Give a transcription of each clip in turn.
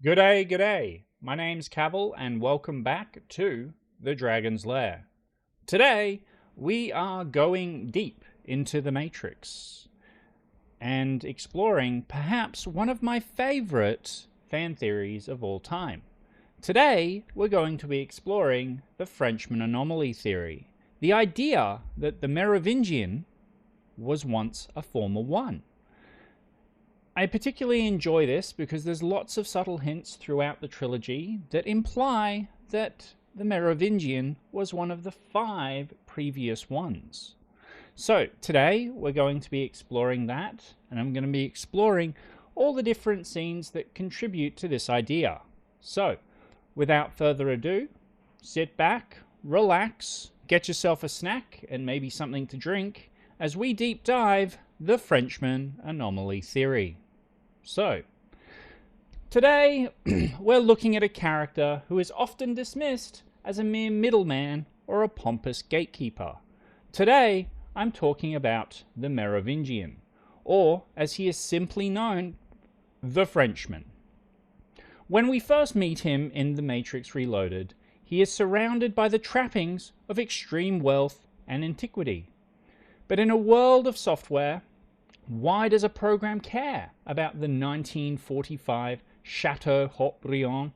G'day, g'day. My name's Cavill and welcome back to the Dragon's Lair. Today, we are going deep into the Matrix and exploring perhaps one of my favorite fan theories of all time. Today, we're going to be exploring the Frenchman Anomaly theory, the idea that the Merovingian was once a former one. I particularly enjoy this because there's lots of subtle hints throughout the trilogy that imply that the Merovingian was one of the 5 previous ones. So today we're going to be exploring that, and I'm going to be exploring all the different scenes that contribute to this idea. So without further ado, sit back, relax, get yourself a snack and maybe something to drink as we deep dive the Frenchman Anomaly theory. So, today we're looking at a character who is often dismissed as a mere middleman or a pompous gatekeeper. Today, I'm talking about the Merovingian, or as he is simply known, the Frenchman. When we first meet him in The Matrix Reloaded, he is surrounded by the trappings of extreme wealth and antiquity. But in a world of software, why does a program care about the 1945 Chateau Haut-Briand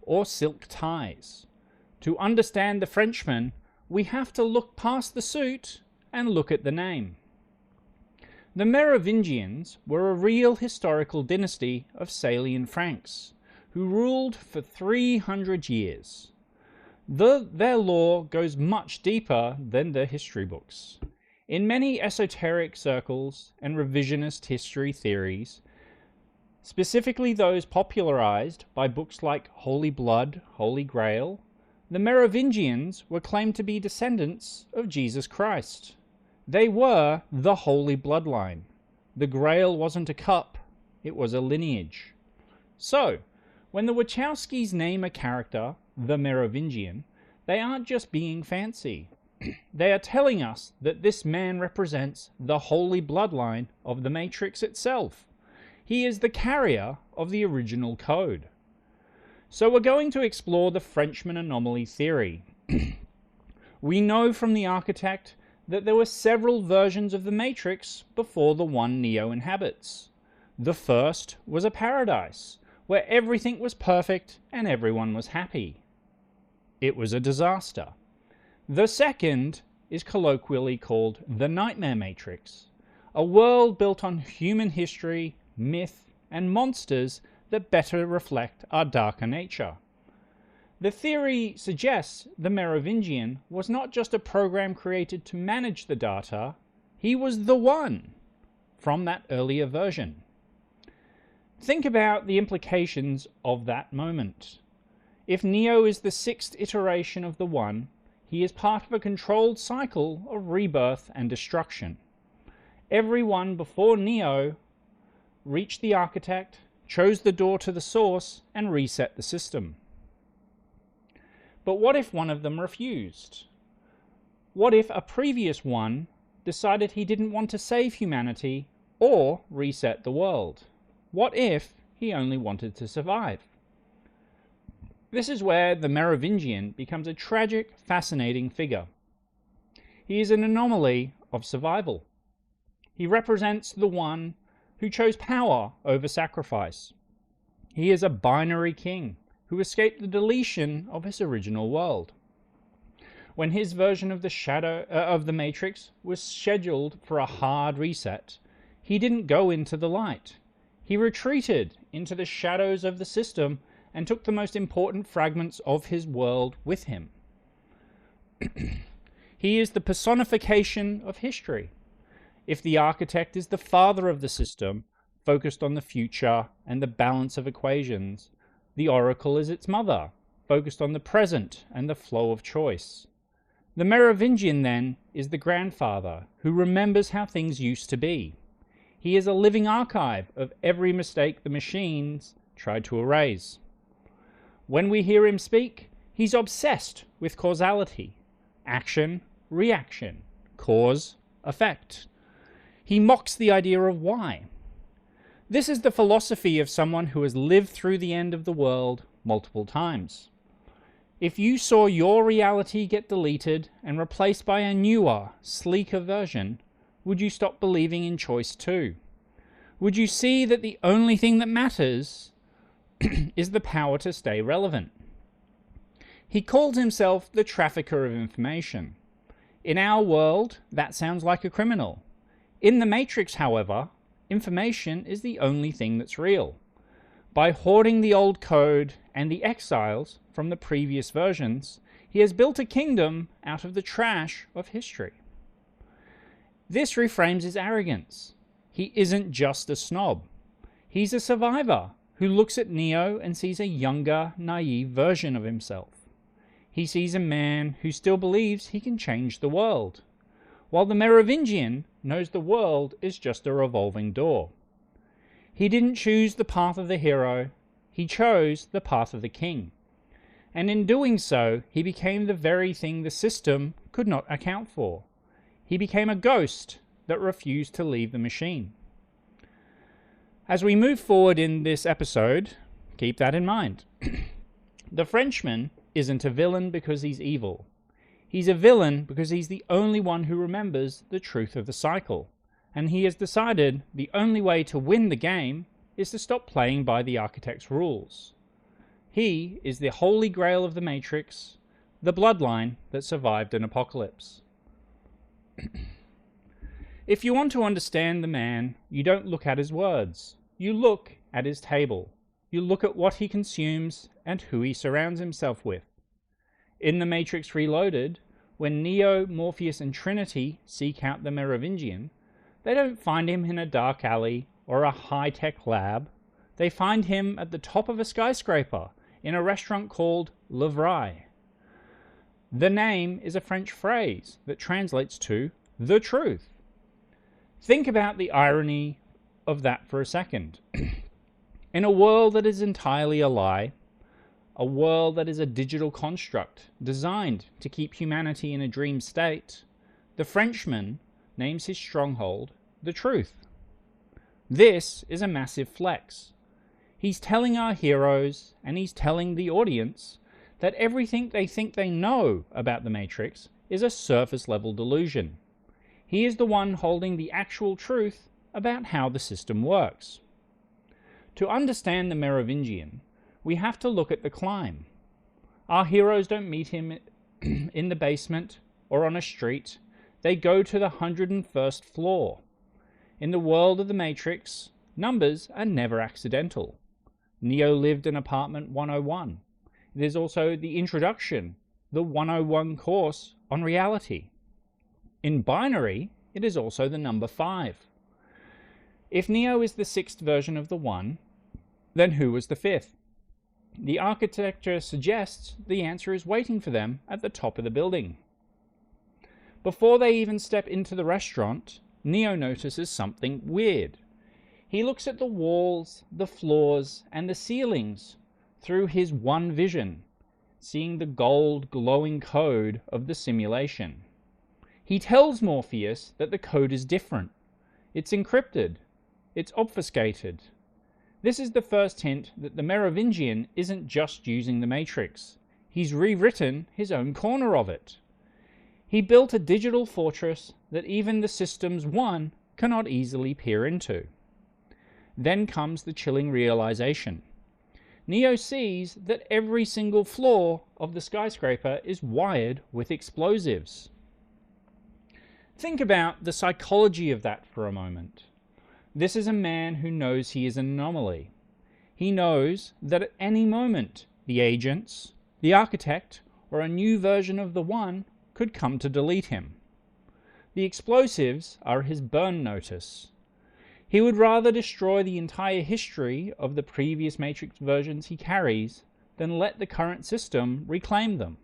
or silk ties? To understand the Frenchman, we have to look past the suit and look at the name. The Merovingians were a real historical dynasty of Salian Franks who ruled for 300 years. Their lore goes much deeper than the history books. In many esoteric circles and revisionist history theories, specifically those popularized by books like Holy Blood, Holy Grail, the Merovingians were claimed to be descendants of Jesus Christ. They were the Holy Bloodline. The Grail wasn't a cup, it was a lineage. So, when the Wachowskis name a character the Merovingian, they aren't just being fancy. They are telling us that this man represents the holy bloodline of the Matrix itself. He is the carrier of the original code. So we're going to explore the Frenchman Anomaly theory. We know from the architect that there were several versions of the Matrix before the one Neo inhabits. The first was a paradise, where everything was perfect and everyone was happy. It was a disaster. The second is colloquially called the Nightmare Matrix, a world built on human history, myth, and monsters that better reflect our darker nature. The theory suggests the Merovingian was not just a program created to manage the data, he was the one from that earlier version. Think about the implications of that moment. If Neo is the 6th iteration of the One, he is part of a controlled cycle of rebirth and destruction. Everyone before Neo reached the architect, chose the door to the source, and reset the system. But what if one of them refused? What if a previous one decided he didn't want to save humanity or reset the world? What if he only wanted to survive? This is where the Merovingian becomes a tragic, fascinating figure. He is an anomaly of survival. He represents the one who chose power over sacrifice. He is a binary king who escaped the deletion of his original world. When his version of the Matrix was scheduled for a hard reset, he didn't go into the light. He retreated into the shadows of the system and took the most important fragments of his world with him. He is the personification of history. If the architect is the father of the system, focused on the future and the balance of equations, the oracle is its mother, focused on the present and the flow of choice. The Merovingian, then, is the grandfather who remembers how things used to be. He is a living archive of every mistake the machines tried to erase. When we hear him speak, he's obsessed with causality. Action, reaction, cause, effect. He mocks the idea of why. This is the philosophy of someone who has lived through the end of the world multiple times. If you saw your reality get deleted and replaced by a newer, sleeker version, would you stop believing in choice too? Would you see that the only thing that matters is the power to stay relevant? He calls himself the trafficker of information. In our world, that sounds like a criminal. In the Matrix, however, information is the only thing that's real. By hoarding the old code and the exiles from the previous versions, he has built a kingdom out of the trash of history. This reframes his arrogance. He isn't just a snob. He's a survivor who looks at Neo and sees a younger, naive version of himself. He sees a man who still believes he can change the world, while the Merovingian knows the world is just a revolving door. He didn't choose the path of the hero, he chose the path of the king. And in doing so, he became the very thing the system could not account for. He became a ghost that refused to leave the machine. As we move forward in this episode, keep that in mind. The Frenchman isn't a villain because he's evil. He's a villain because he's the only one who remembers the truth of the cycle. And he has decided the only way to win the game is to stop playing by the architect's rules. He is the holy grail of the Matrix, the bloodline that survived an apocalypse. If you want to understand the man, you don't look at his words. You look at his table. You look at what he consumes and who he surrounds himself with. In The Matrix Reloaded, when Neo, Morpheus, and Trinity seek out the Merovingian, they don't find him in a dark alley or a high-tech lab. They find him at the top of a skyscraper in a restaurant called Lair. The name is a French phrase that translates to the truth. Think about the irony of that for a second. In a world that is entirely a lie, a world that is a digital construct designed to keep humanity in a dream state, the Frenchman names his stronghold the truth. This is a massive flex. He's telling our heroes, and he's telling the audience, that everything they think they know about the Matrix is a surface-level delusion. He is the one holding the actual truth about how the system works. To understand the Merovingian, we have to look at the climb. Our heroes don't meet him in the basement or on a street. They go to the 101st floor. In the world of the Matrix, numbers are never accidental. Neo lived in apartment 101. There's also the introduction, the 101 course on reality. In binary, it is also the number 5. If Neo is the 6th version of the 1, then who was the 5th? The architecture suggests the answer is waiting for them at the top of the building. Before they even step into the restaurant, Neo notices something weird. He looks at the walls, the floors, and the ceilings through his one vision, seeing the gold glowing code of the simulation. He tells Morpheus that the code is different. It's encrypted. It's obfuscated. This is the first hint that the Merovingian isn't just using the Matrix. He's rewritten his own corner of it. He built a digital fortress that even the Systems 1 cannot easily peer into. Then comes the chilling realization. Neo sees that every single floor of the skyscraper is wired with explosives. Think about the psychology of that for a moment. This is a man who knows he is an anomaly. He knows that at any moment, the agents, the architect, or a new version of the One could come to delete him. The explosives are his burn notice. He would rather destroy the entire history of the previous Matrix versions he carries than let the current system reclaim them.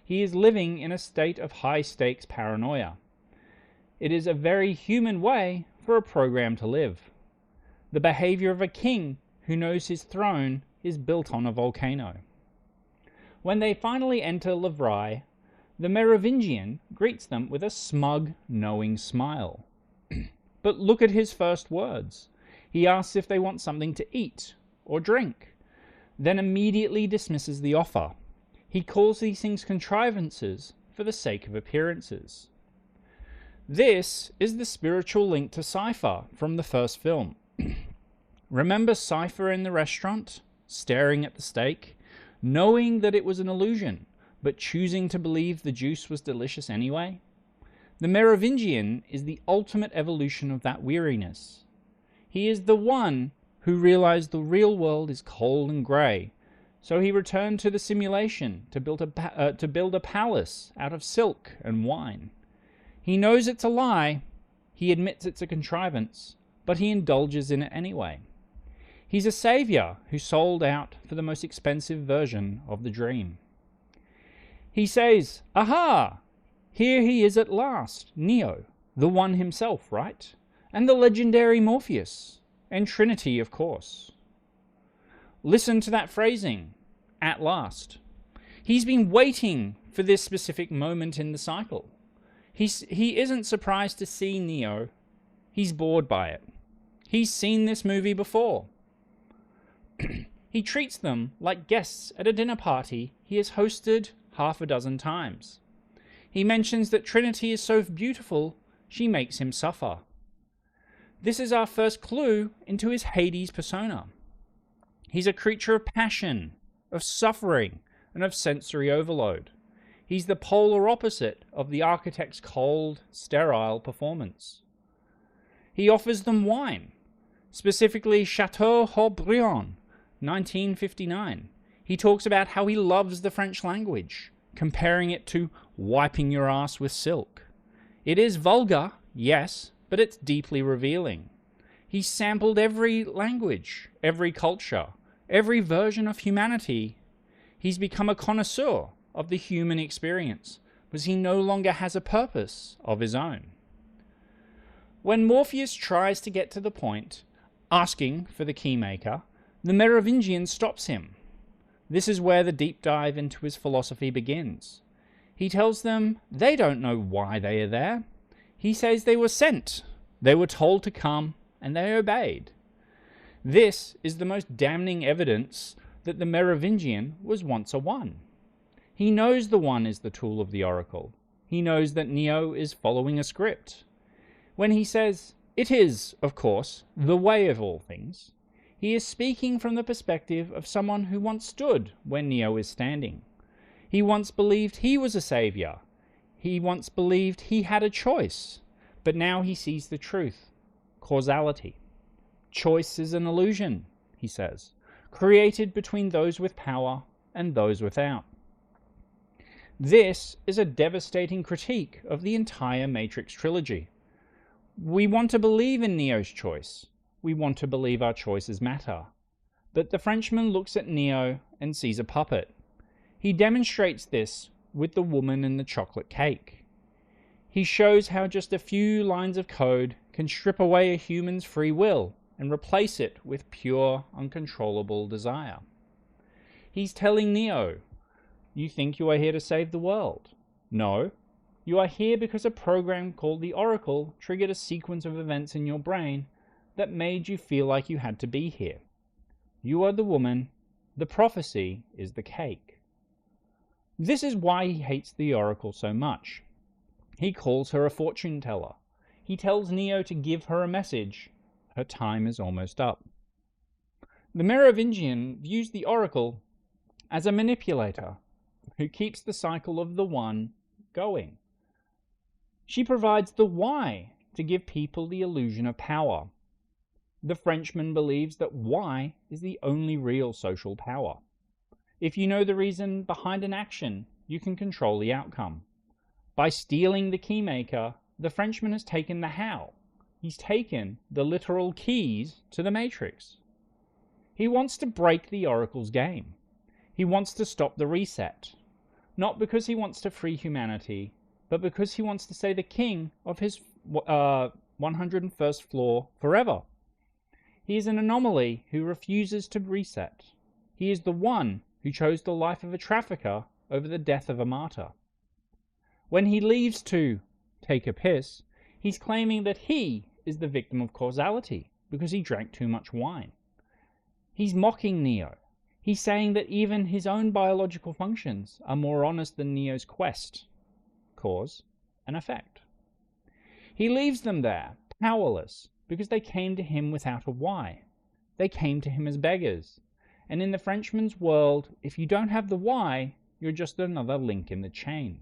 He is living in a state of high-stakes paranoia. It is a very human way for a program to live. The behavior of a king who knows his throne is built on a volcano. When they finally enter Lair, the Merovingian greets them with a smug, knowing smile. But look at his first words. He asks if they want something to eat or drink, then immediately dismisses the offer. He calls these things contrivances for the sake of appearances. This is the spiritual link to Cypher from the first film. Remember Cypher in the restaurant, staring at the steak, knowing that it was an illusion, but choosing to believe the juice was delicious anyway? The Merovingian is the ultimate evolution of that weariness. He is the one who realized the real world is cold and grey, so he returned to the simulation to build a palace out of silk and wine. He knows it's a lie, he admits it's a contrivance, but he indulges in it anyway. He's a savior who sold out for the most expensive version of the dream. He says, "Aha! Here he is at last, Neo, the one himself, right? And the legendary Morpheus, and Trinity, of course." Listen to that phrasing, at last. He's been waiting for this specific moment in the cycle. He isn't surprised to see Neo. He's bored by it. He's seen this movie before. He treats them like guests at a dinner party he has hosted half a dozen times. He mentions that Trinity is so beautiful, she makes him suffer. This is our first clue into his Hades persona. He's a creature of passion, of suffering, and of sensory overload. He's the polar opposite of the architect's cold, sterile performance. He offers them wine, specifically Chateau Haut-Brion, 1959. He talks about how he loves the French language, comparing it to wiping your ass with silk. It is vulgar, yes, but it's deeply revealing. He's sampled every language, every culture, every version of humanity. He's become a connoisseur of the human experience, because he no longer has a purpose of his own. When Morpheus tries to get to the point, asking for the keymaker, the Merovingian stops him. This is where the deep dive into his philosophy begins. He tells them they don't know why they are there. He says they were sent, they were told to come, and they obeyed. This is the most damning evidence that the Merovingian was once a one. He knows the one is the tool of the oracle. He knows that Neo is following a script. When he says, "It is, of course, the way of all things," he is speaking from the perspective of someone who once stood where Neo is standing. He once believed he was a savior. He once believed he had a choice. But now he sees the truth. Causality. Choice is an illusion, he says, created between those with power and those without. This is a devastating critique of the entire Matrix trilogy. We want to believe in Neo's choice. We want to believe our choices matter. But the Frenchman looks at Neo and sees a puppet. He demonstrates this with the woman and the chocolate cake. He shows how just a few lines of code can strip away a human's free will and replace it with pure, uncontrollable desire. He's telling Neo, "You think you are here to save the world? No. You are here because a program called the Oracle triggered a sequence of events in your brain that made you feel like you had to be here. You are the woman. The prophecy is the cake." This is why he hates the Oracle so much. He calls her a fortune teller. He tells Neo to give her a message. Her time is almost up. The Merovingian views the Oracle as a manipulator who keeps the cycle of the one going. She provides the why to give people the illusion of power. The Frenchman believes that why is the only real social power. If you know the reason behind an action, you can control the outcome. By stealing the keymaker, the Frenchman has taken the how. He's taken the literal keys to the Matrix. He wants to break the Oracle's game. He wants to stop the reset. Not because he wants to free humanity, but because he wants to stay the king of his 101st floor forever. He is an anomaly who refuses to reset. He is the one who chose the life of a trafficker over the death of a martyr. When he leaves to take a piss, he's claiming that he is the victim of causality, because he drank too much wine. He's mocking Neo. He's saying that even his own biological functions are more honest than Neo's quest. Cause and effect. He leaves them there, powerless, because they came to him without a why. They came to him as beggars. And in the Frenchman's world, if you don't have the why, you're just another link in the chain.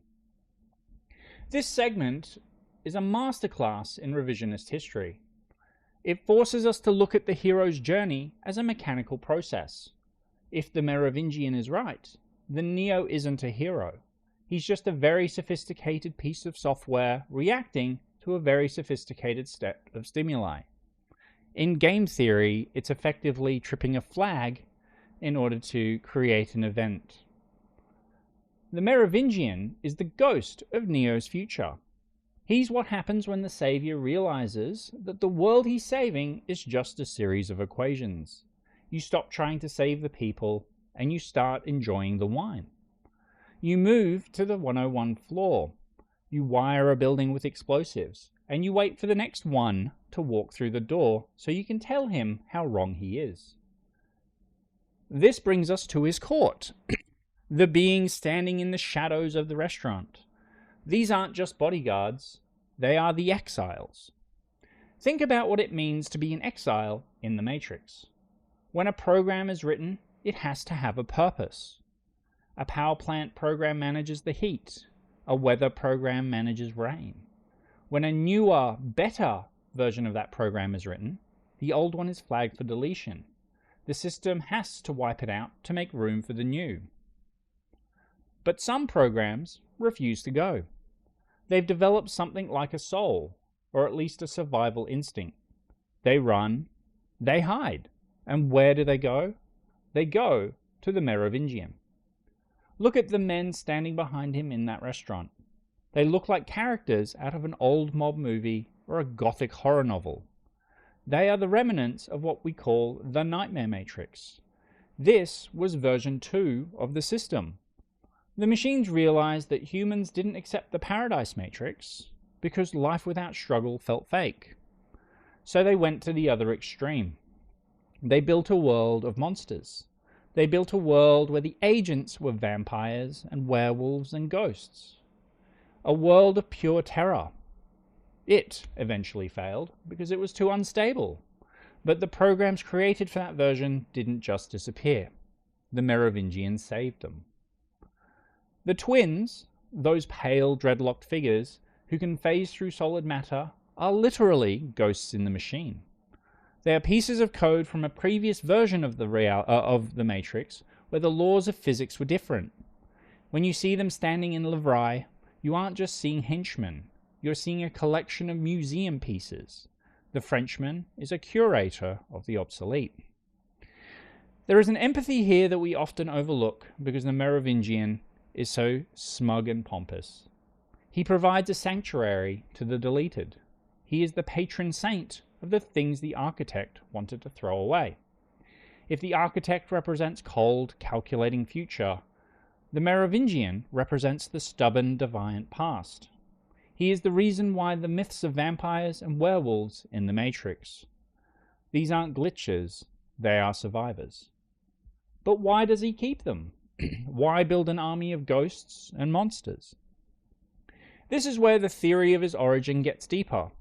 This segment is a masterclass in revisionist history. It forces us to look at the hero's journey as a mechanical process. If the Merovingian is right, then Neo isn't a hero. He's just a very sophisticated piece of software reacting to a very sophisticated set of stimuli. In game theory, it's effectively tripping a flag in order to create an event. The Merovingian is the ghost of Neo's future. He's what happens when the savior realizes that the world he's saving is just a series of equations. You stop trying to save the people and you start enjoying the wine. You move to the 101 floor. You wire a building with explosives and you wait for the next one to walk through the door so you can tell him how wrong he is. This brings us to his court, the beings standing in the shadows of the restaurant. These aren't just bodyguards, they are the exiles. Think about what it means to be an exile in the Matrix. When a program is written, it has to have a purpose. A power plant program manages the heat. A weather program manages rain. When a newer, better version of that program is written, the old one is flagged for deletion. The system has to wipe it out to make room for the new. But some programs refuse to go. They've developed something like a soul, or at least a survival instinct. They run, they hide. And where do they go? They go to the Merovingian. Look at the men standing behind him in that restaurant. They look like characters out of an old mob movie or a gothic horror novel. They are the remnants of what we call the Nightmare Matrix. This was version 2 of the system. The machines realized that humans didn't accept the Paradise Matrix because life without struggle felt fake. So they went to the other extreme. They built a world of monsters. They built a world where the agents were vampires and werewolves and ghosts. A world of pure terror. It eventually failed because it was too unstable. But the programs created for that version didn't just disappear. The Merovingians saved them. The twins, those pale, dreadlocked figures who can phase through solid matter, are literally ghosts in the machine. They are pieces of code from a previous version of the Matrix where the laws of physics were different. When you see them standing in Lair, you aren't just seeing henchmen, you're seeing a collection of museum pieces. The Frenchman is a curator of the obsolete. There is an empathy here that we often overlook because the Merovingian is so smug and pompous. He provides a sanctuary to the deleted. He is the patron saint of the things the architect wanted to throw away. If the architect represents cold, calculating future, the Merovingian represents the stubborn, defiant past. He is the reason why the myths of vampires and werewolves in the Matrix. These aren't glitches, they are survivors. But why does he keep them? Why build an army of ghosts and monsters? This is where the theory of his origin gets deeper.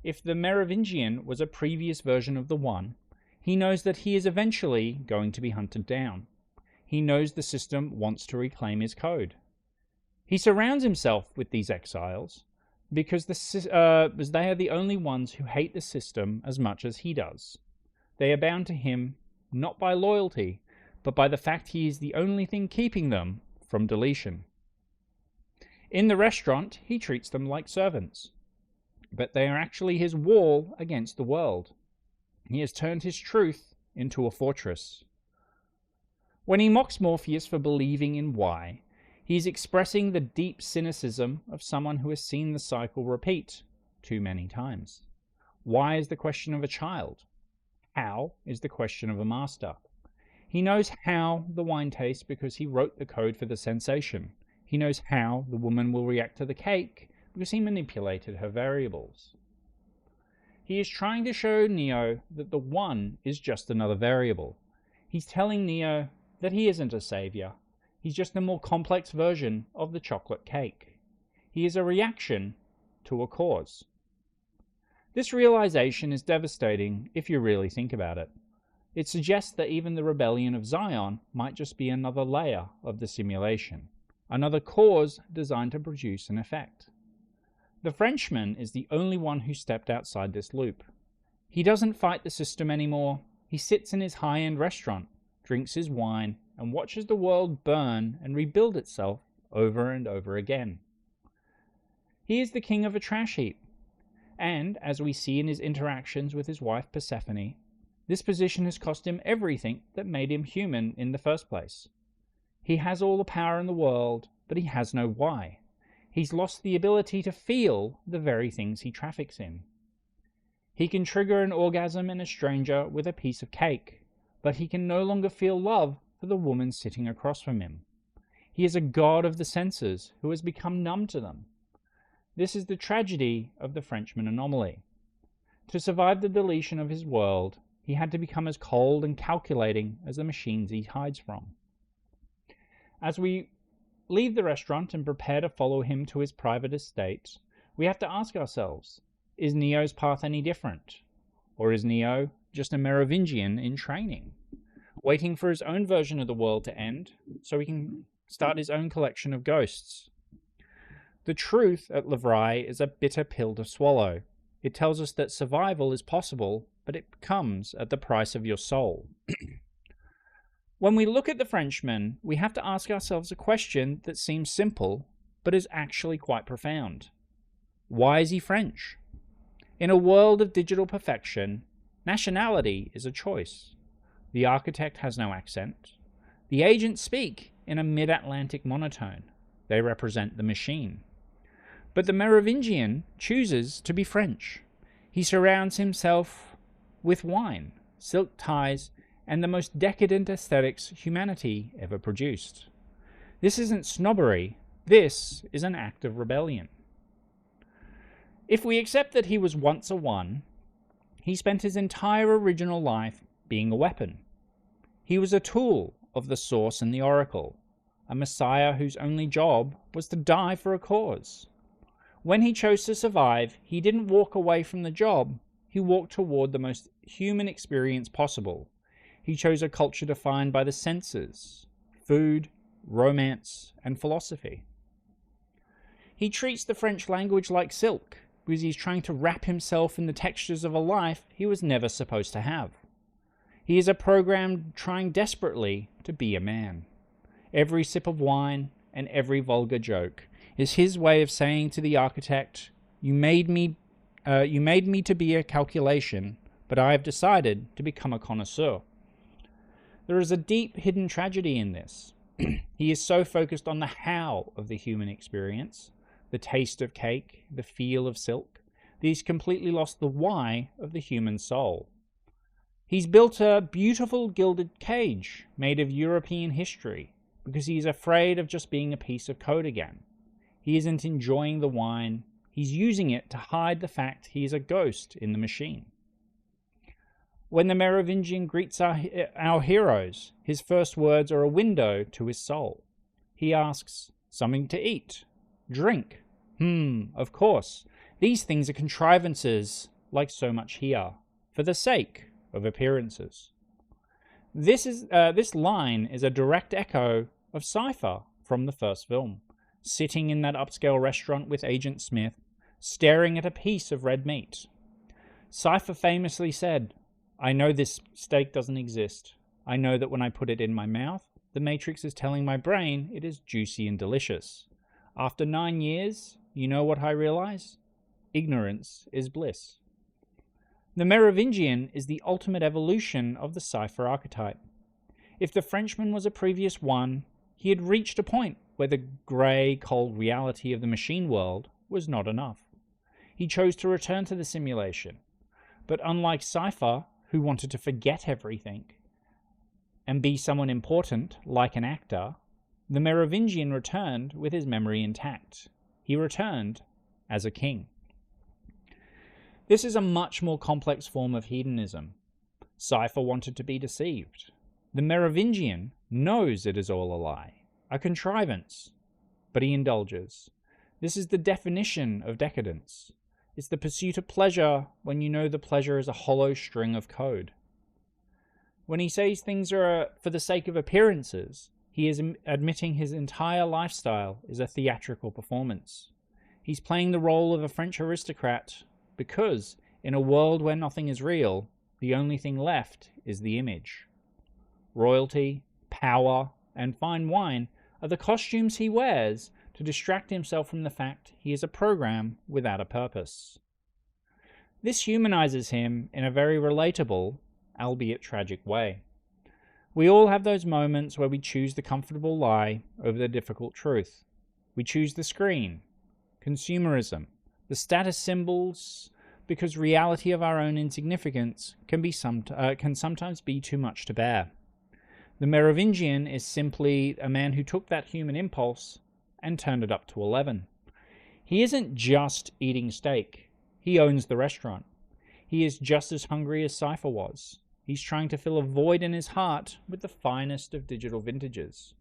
If the Merovingian was a previous version of the One, he knows that he is eventually going to be hunted down. He knows the system wants to reclaim his code. He surrounds himself with these exiles because they are the only ones who hate the system as much as he does. They are bound to him not by loyalty, but by the fact he is the only thing keeping them from deletion. In the restaurant, he treats them like servants, but they are actually his wall against the world. He has turned his truth into a fortress. When he mocks Morpheus for believing in why, he is expressing the deep cynicism of someone who has seen the cycle repeat too many times. Why is the question of a child? How is the question of a master? He knows how the wine tastes because he wrote the code for the sensation. He knows how the woman will react to the cake because he manipulated her variables. He is trying to show Neo that the one is just another variable. He's telling Neo that he isn't a savior. He's just a more complex version of the chocolate cake. He is a reaction to a cause. This realization is devastating if you really think about it. It suggests that even the rebellion of Zion might just be another layer of the simulation, another cause designed to produce an effect. The Frenchman is the only one who stepped outside this loop. He doesn't fight the system anymore. He sits in his high-end restaurant, drinks his wine, and watches the world burn and rebuild itself over and over again. He is the king of a trash heap, and, as we see in his interactions with his wife Persephone, this position has cost him everything that made him human in the first place. He has all the power in the world, but he has no why. He's lost the ability to feel the very things he traffics in. He can trigger an orgasm in a stranger with a piece of cake, but he can no longer feel love for the woman sitting across from him. He is a god of the senses who has become numb to them. This is the tragedy of the Frenchman Anomaly. To survive the deletion of his world, he had to become as cold and calculating as the machines he hides from. As we leave the restaurant and prepare to follow him to his private estate, we have to ask ourselves, is Neo's path any different? Or is Neo just a Merovingian in training, waiting for his own version of the world to end so he can start his own collection of ghosts? The truth at Lair is a bitter pill to swallow. It tells us that survival is possible, but it comes at the price of your soul. When we look at the Frenchman, we have to ask ourselves a question that seems simple, but is actually quite profound. Why is he French? In a world of digital perfection, nationality is a choice. The architect has no accent. The agents speak in a mid-Atlantic monotone. They represent the machine. But the Merovingian chooses to be French. He surrounds himself with wine, silk ties, and the most decadent aesthetics humanity ever produced. This isn't snobbery. This is an act of rebellion. If we accept that he was once a one, he spent his entire original life being a weapon. He was a tool of the source and the oracle, a messiah whose only job was to die for a cause. When he chose to survive, he didn't walk away from the job. He walked toward the most human experience possible. He chose a culture defined by the senses, food, romance, and philosophy. He treats the French language like silk, because he's trying to wrap himself in the textures of a life he was never supposed to have. He is a program trying desperately to be a man. Every sip of wine and every vulgar joke is his way of saying to the architect, You made me to be a calculation, but I have decided to become a connoisseur. There is a deep hidden tragedy in this. He is so focused on the how of the human experience, the taste of cake, the feel of silk, that he's completely lost the why of the human soul. He's built a beautiful gilded cage made of European history because he's afraid of just being a piece of code again. He isn't enjoying the wine. He's using it to hide the fact he is a ghost in the machine. When the Merovingian greets our heroes, his first words are a window to his soul. He asks, something to eat? Drink? Of course. These things are contrivances, like so much here, for the sake of appearances. This line is a direct echo of Cypher from the first film, sitting in that upscale restaurant with Agent Smith, staring at a piece of red meat. Cypher famously said, I know this steak doesn't exist. I know that when I put it in my mouth, the Matrix is telling my brain it is juicy and delicious. After 9 years, you know what I realize? Ignorance is bliss. The Merovingian is the ultimate evolution of the Cypher archetype. If the Frenchman was a previous one, he had reached a point where the grey, cold reality of the machine world was not enough. He chose to return to the simulation. But unlike Cypher, who wanted to forget everything and be someone important, like an actor, the Merovingian returned with his memory intact. He returned as a king. This is a much more complex form of hedonism. Cypher wanted to be deceived. The Merovingian knows it is all a lie, a contrivance, but he indulges. This is the definition of decadence. It's the pursuit of pleasure when you know the pleasure is a hollow string of code. When he says things are for the sake of appearances, he is admitting his entire lifestyle is a theatrical performance. He's playing the role of a French aristocrat because, in a world where nothing is real, the only thing left is the image. Royalty, power, and fine wine are the costumes he wears to distract himself from the fact he is a program without a purpose. This humanizes him in a very relatable, albeit tragic way. We all have those moments where we choose the comfortable lie over the difficult truth. We choose the screen, consumerism, the status symbols, because reality of our own insignificance can sometimes be too much to bear. The Merovingian is simply a man who took that human impulse and turned it up to 11. He isn't just eating steak. He owns the restaurant. He is just as hungry as Cypher was. He's trying to fill a void in his heart with the finest of digital vintages.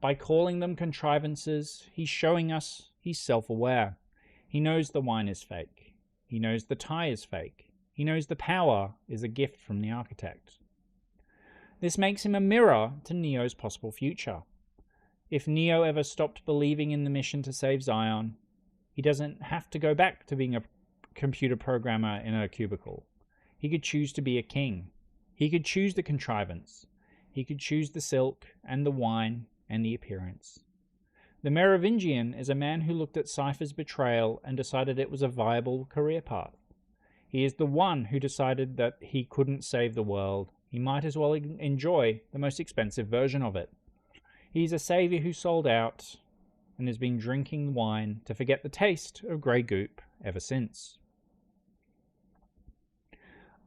By calling them contrivances, he's showing us he's self-aware. He knows the wine is fake. He knows the tie is fake. He knows the power is a gift from the architect. This makes him a mirror to Neo's possible future. If Neo ever stopped believing in the mission to save Zion, he doesn't have to go back to being a computer programmer in a cubicle. He could choose to be a king. He could choose the contrivance. He could choose the silk and the wine and the appearance. The Merovingian is a man who looked at Cypher's betrayal and decided it was a viable career path. He is the one who decided that he couldn't save the world. He might as well enjoy the most expensive version of it. He's a savior who sold out and has been drinking wine to forget the taste of grey goop ever since.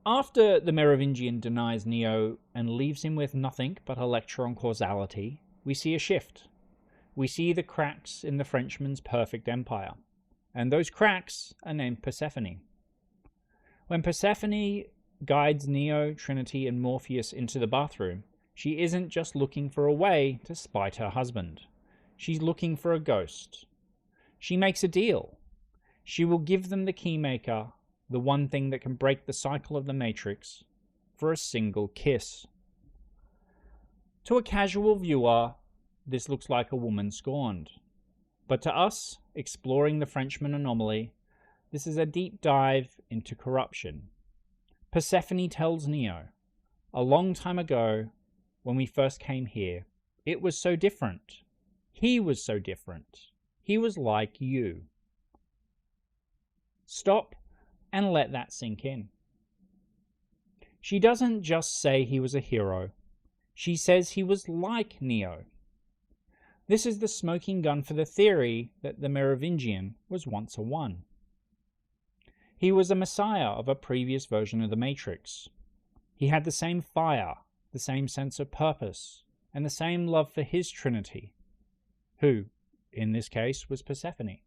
After the Merovingian denies Neo and leaves him with nothing but a lecture on causality, we see a shift. We see the cracks in the Frenchman's perfect empire, and those cracks are named Persephone. When Persephone guides Neo, Trinity, and Morpheus into the bathroom, she isn't just looking for a way to spite her husband. She's looking for a ghost. She makes a deal. She will give them the keymaker, the one thing that can break the cycle of the Matrix, for a single kiss. To a casual viewer, this looks like a woman scorned. But to us, exploring the Frenchman Anomaly, this is a deep dive into corruption. Persephone tells Neo, a long time ago, when we first came here, it was so different. He was so different. He was like you. Stop and let that sink in. She doesn't just say he was a hero. She says he was like Neo. This is the smoking gun for the theory that the Merovingian was once a one. He was a messiah of a previous version of the Matrix. He had the same fire, the same sense of purpose, and the same love for his Trinity, who, in this case, was Persephone.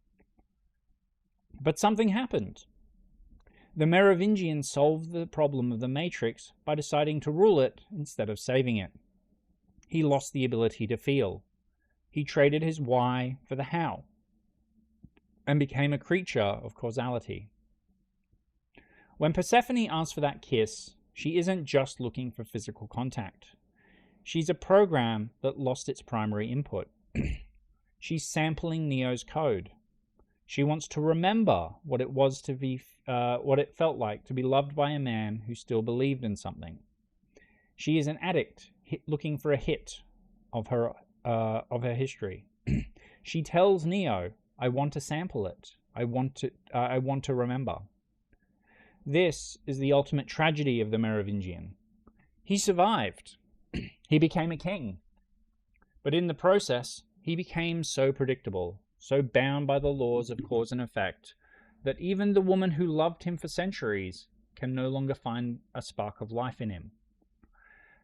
But something happened. The Merovingian solved the problem of the Matrix by deciding to rule it instead of saving it. He lost the ability to feel. He traded his why for the how, and became a creature of causality. When Persephone asks for that kiss, she isn't just looking for physical contact. She's a program that lost its primary input. She's sampling Neo's code. She wants to remember what it was to be, what it felt like to be loved by a man who still believed in something. She is an addict looking for a hit of her history. She tells Neo, "I want to sample it. I want to remember." This is the ultimate tragedy of the Merovingian. He survived. He became a king. But in the process, he became so predictable, so bound by the laws of cause and effect, that even the woman who loved him for centuries can no longer find a spark of life in him.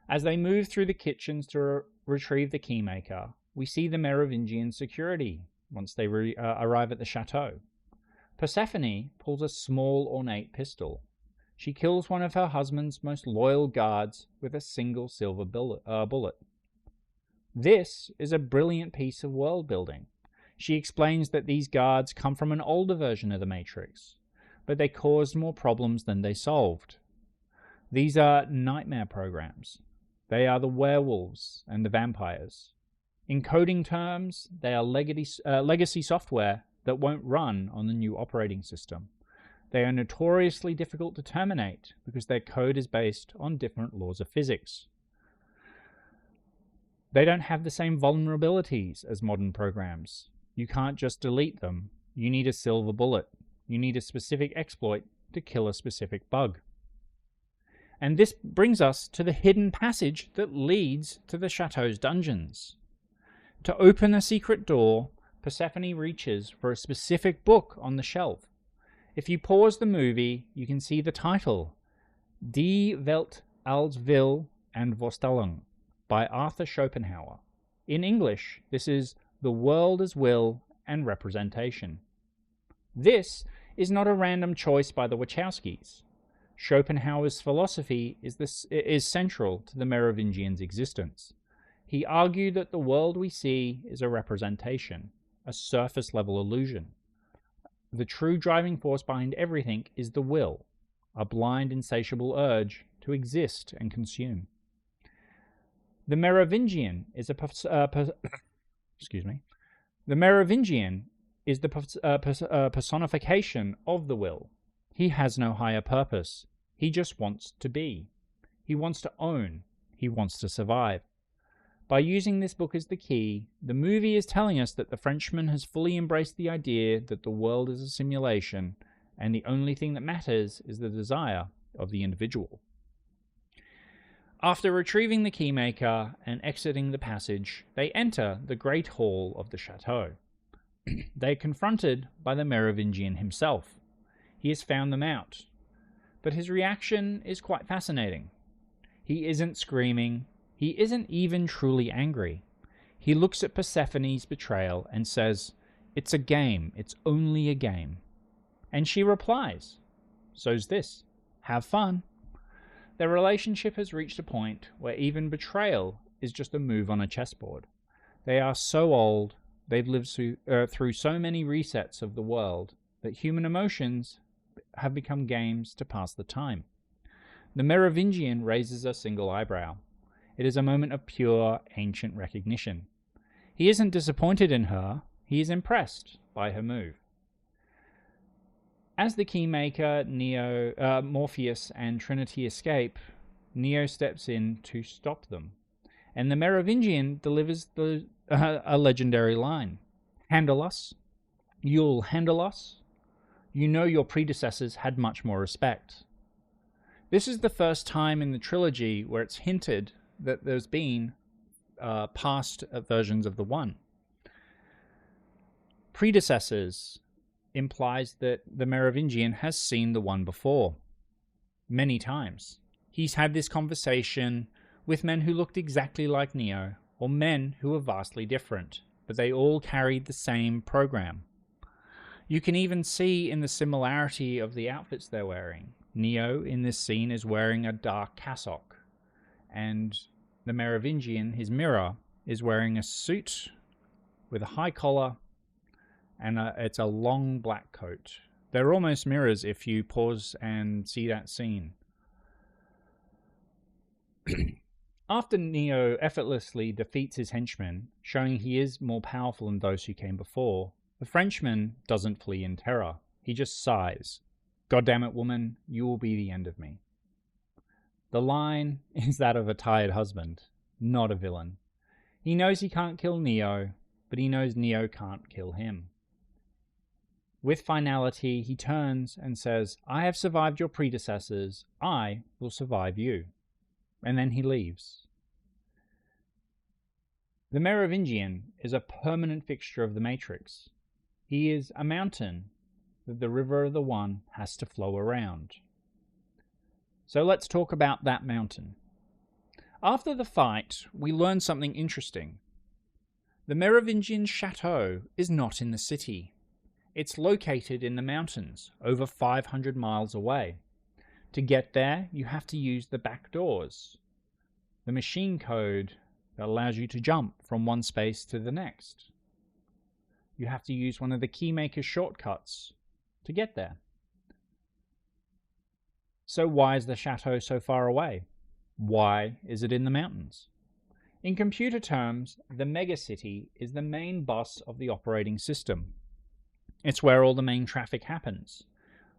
As they move through the kitchens to retrieve the keymaker, we see the Merovingian security once they arrive at the chateau. Persephone pulls a small ornate pistol. She kills one of her husband's most loyal guards with a single silver bullet. This is a brilliant piece of world building. She explains that these guards come from an older version of the Matrix, but they caused more problems than they solved. These are nightmare programs. They are the werewolves and the vampires. In coding terms, they are legacy software that won't run on the new operating system. They are notoriously difficult to terminate because their code is based on different laws of physics. They don't have the same vulnerabilities as modern programs. You can't just delete them. You need a silver bullet. You need a specific exploit to kill a specific bug. And this brings us to the hidden passage that leads to the chateau's dungeons. To open a secret door, Persephone reaches for a specific book on the shelf. If you pause the movie, you can see the title, Die Welt als Will and Vorstellung, by Arthur Schopenhauer. In English, this is The World as Will and Representation. This is not a random choice by the Wachowskis. Schopenhauer's philosophy is central to the Merovingians' existence. He argued that the world we see is a representation, a surface-level illusion. The true driving force behind everything is the will, a blind, insatiable urge to exist and consume. The Merovingian is the Merovingian is the personification of the will. He has no higher purpose. He just wants to be. He wants to own. He wants to survive. By using this book as the key, the movie is telling us that the Frenchman has fully embraced the idea that the world is a simulation, and the only thing that matters is the desire of the individual. After retrieving the keymaker and exiting the passage, they enter the great hall of the chateau. They are confronted by the Merovingian himself. He has found them out, but his reaction is quite fascinating. He isn't screaming. He isn't even truly angry. He looks at Persephone's betrayal and says, "It's a game. It's only a game." And she replies, "So's this. Have fun." Their relationship has reached a point where even betrayal is just a move on a chessboard. They are so old, they've lived through so many resets of the world, that human emotions have become games to pass the time. The Merovingian raises a single eyebrow. It is a moment of pure, ancient recognition. He isn't disappointed in her, he is impressed by her move. As the Keymaker, Neo, Morpheus, and Trinity escape, Neo steps in to stop them, and the Merovingian delivers a legendary line. "Handle us? You'll handle us? You know your predecessors had much more respect." This is the first time in the trilogy where it's hinted that there's been past versions of the One. Predecessors implies that the Merovingian has seen the One before, many times. He's had this conversation with men who looked exactly like Neo, or men who were vastly different, but they all carried the same program. You can even see in the similarity of the outfits they're wearing. Neo in this scene is wearing a dark cassock, and the Merovingian, his mirror, is wearing a suit with a high collar, and it's a long black coat. They're almost mirrors if you pause and see that scene. After Neo effortlessly defeats his henchmen, showing he is more powerful than those who came before, the Frenchman doesn't flee in terror. He just sighs. "God damn it, woman, you will be the end of me." The line is that of a tired husband, not a villain. He knows he can't kill Neo, but he knows Neo can't kill him. With finality, he turns and says, "I have survived your predecessors. I will survive you." And then he leaves. The Merovingian is a permanent fixture of the Matrix. He is a mountain that the River of the One has to flow around. So let's talk about that mountain. After the fight, we learn something interesting. The Merovingian chateau is not in the city. It's located in the mountains, over 500 miles away. To get there, you have to use the back doors, the machine code that allows you to jump from one space to the next. You have to use one of the keymaker shortcuts to get there. So why is the chateau so far away? Why is it in the mountains? In computer terms, the megacity is the main bus of the operating system. It's where all the main traffic happens,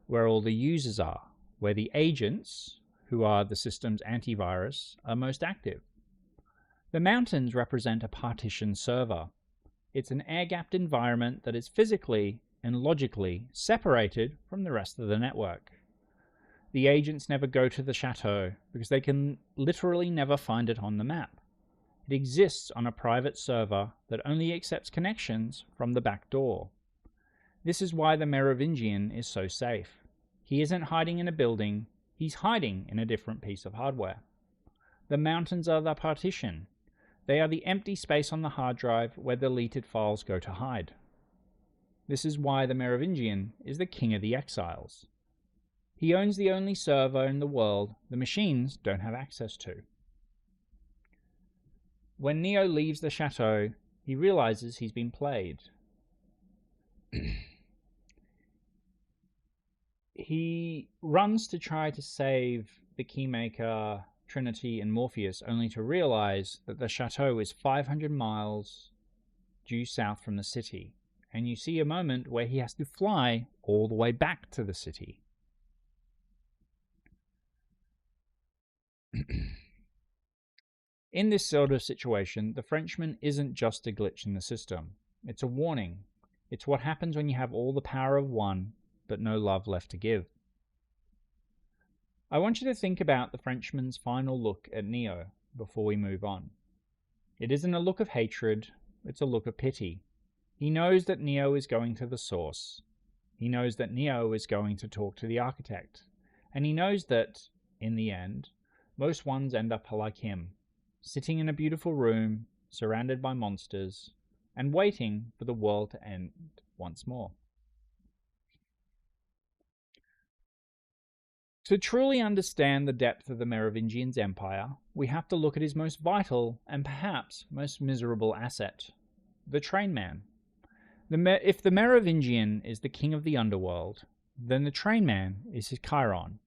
where all the users are, where the agents, who are the system's antivirus, are most active. The mountains represent a partition server. It's an air-gapped environment that is physically and logically separated from the rest of the network. The agents never go to the chateau because they can literally never find it on the map. It exists on a private server that only accepts connections from the back door. This is why the Merovingian is so safe. He isn't hiding in a building, he's hiding in a different piece of hardware. The mountains are the partition. They are the empty space on the hard drive where the deleted files go to hide. This is why the Merovingian is the king of the exiles. He owns the only server in the world the machines don't have access to. When Neo leaves the chateau, he realizes he's been played. He runs to try to save the Keymaker, Trinity, and Morpheus, only to realize that the chateau is 500 miles due south from the city, and you see a moment where he has to fly all the way back to the city. In this sort of situation, the Frenchman isn't just a glitch in the system. It's a warning. It's what happens when you have all the power of one, but no love left to give. I want you to think about the Frenchman's final look at Neo before we move on. It isn't a look of hatred, it's a look of pity. He knows that Neo is going to the source. He knows that Neo is going to talk to the architect. And he knows that, in the end, most ones end up like him, sitting in a beautiful room, surrounded by monsters, and waiting for the world to end once more. To truly understand the depth of the Merovingian's empire, we have to look at his most vital and perhaps most miserable asset, the trainman. If the Merovingian is the king of the underworld, then the trainman is his Chiron,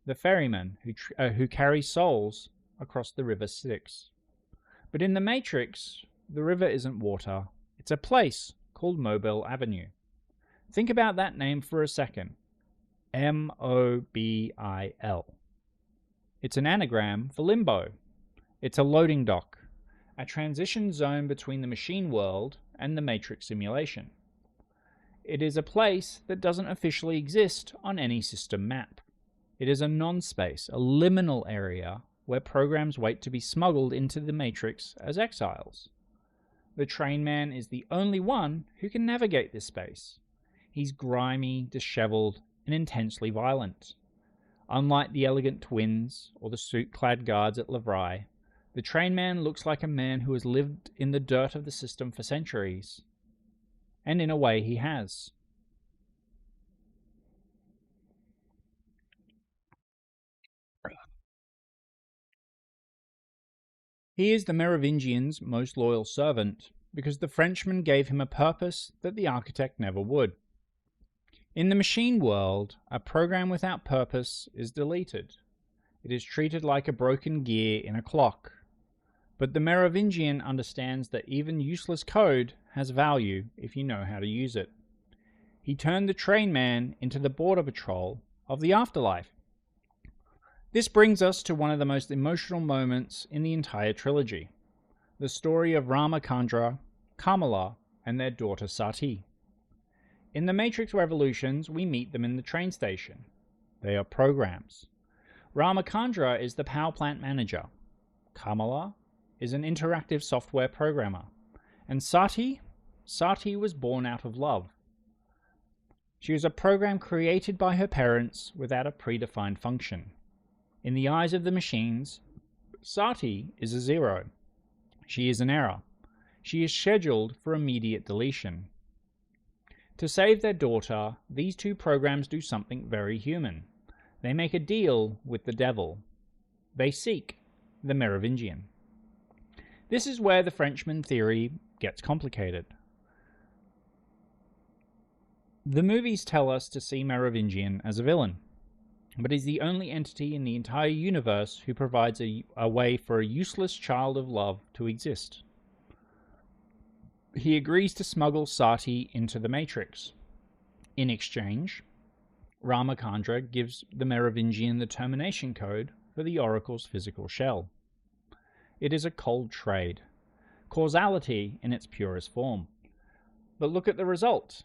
the ferryman who carries souls across the river Styx. But in the Matrix, the river isn't water, it's a place called Mobile Avenue. Think about that name for a second. Mobil. It's an anagram for limbo. It's a loading dock, a transition zone between the machine world and the Matrix simulation. It is a place that doesn't officially exist on any system map. It is a non-space, a liminal area where programs wait to be smuggled into the Matrix as exiles. The trainman is the only one who can navigate this space. He's grimy, disheveled, and intensely violent. Unlike the elegant twins or the suit-clad guards at Lavrai, the trainman looks like a man who has lived in the dirt of the system for centuries. And in a way he has. He is the Merovingian's most loyal servant because the Frenchman gave him a purpose that the architect never would. In the machine world, a program without purpose is deleted. It is treated like a broken gear in a clock. But the Merovingian understands that even useless code has value if you know how to use it. He turned the trainman into the border patrol of the afterlife. This brings us to one of the most emotional moments in the entire trilogy, the story of Ramachandra, Kamala, and their daughter Sati. In the Matrix Revolutions, we meet them in the train station. They are programs. Ramachandra is the power plant manager. Kamala is an interactive software programmer. And Sati was born out of love. She was a program created by her parents without a predefined function. In the eyes of the machines, Sati is a zero. She is an error. She is scheduled for immediate deletion. To save their daughter, these two programs do something very human. They make a deal with the devil. They seek the Merovingian. This is where the Frenchman theory gets complicated. The movies tell us to see Merovingian as a villain, but he's the only entity in the entire universe who provides a way for a useless child of love to exist. He agrees to smuggle Sati into the Matrix. In exchange, Ramachandra gives the Merovingian the termination code for the Oracle's physical shell. It is a cold trade, causality in its purest form. But look at the result.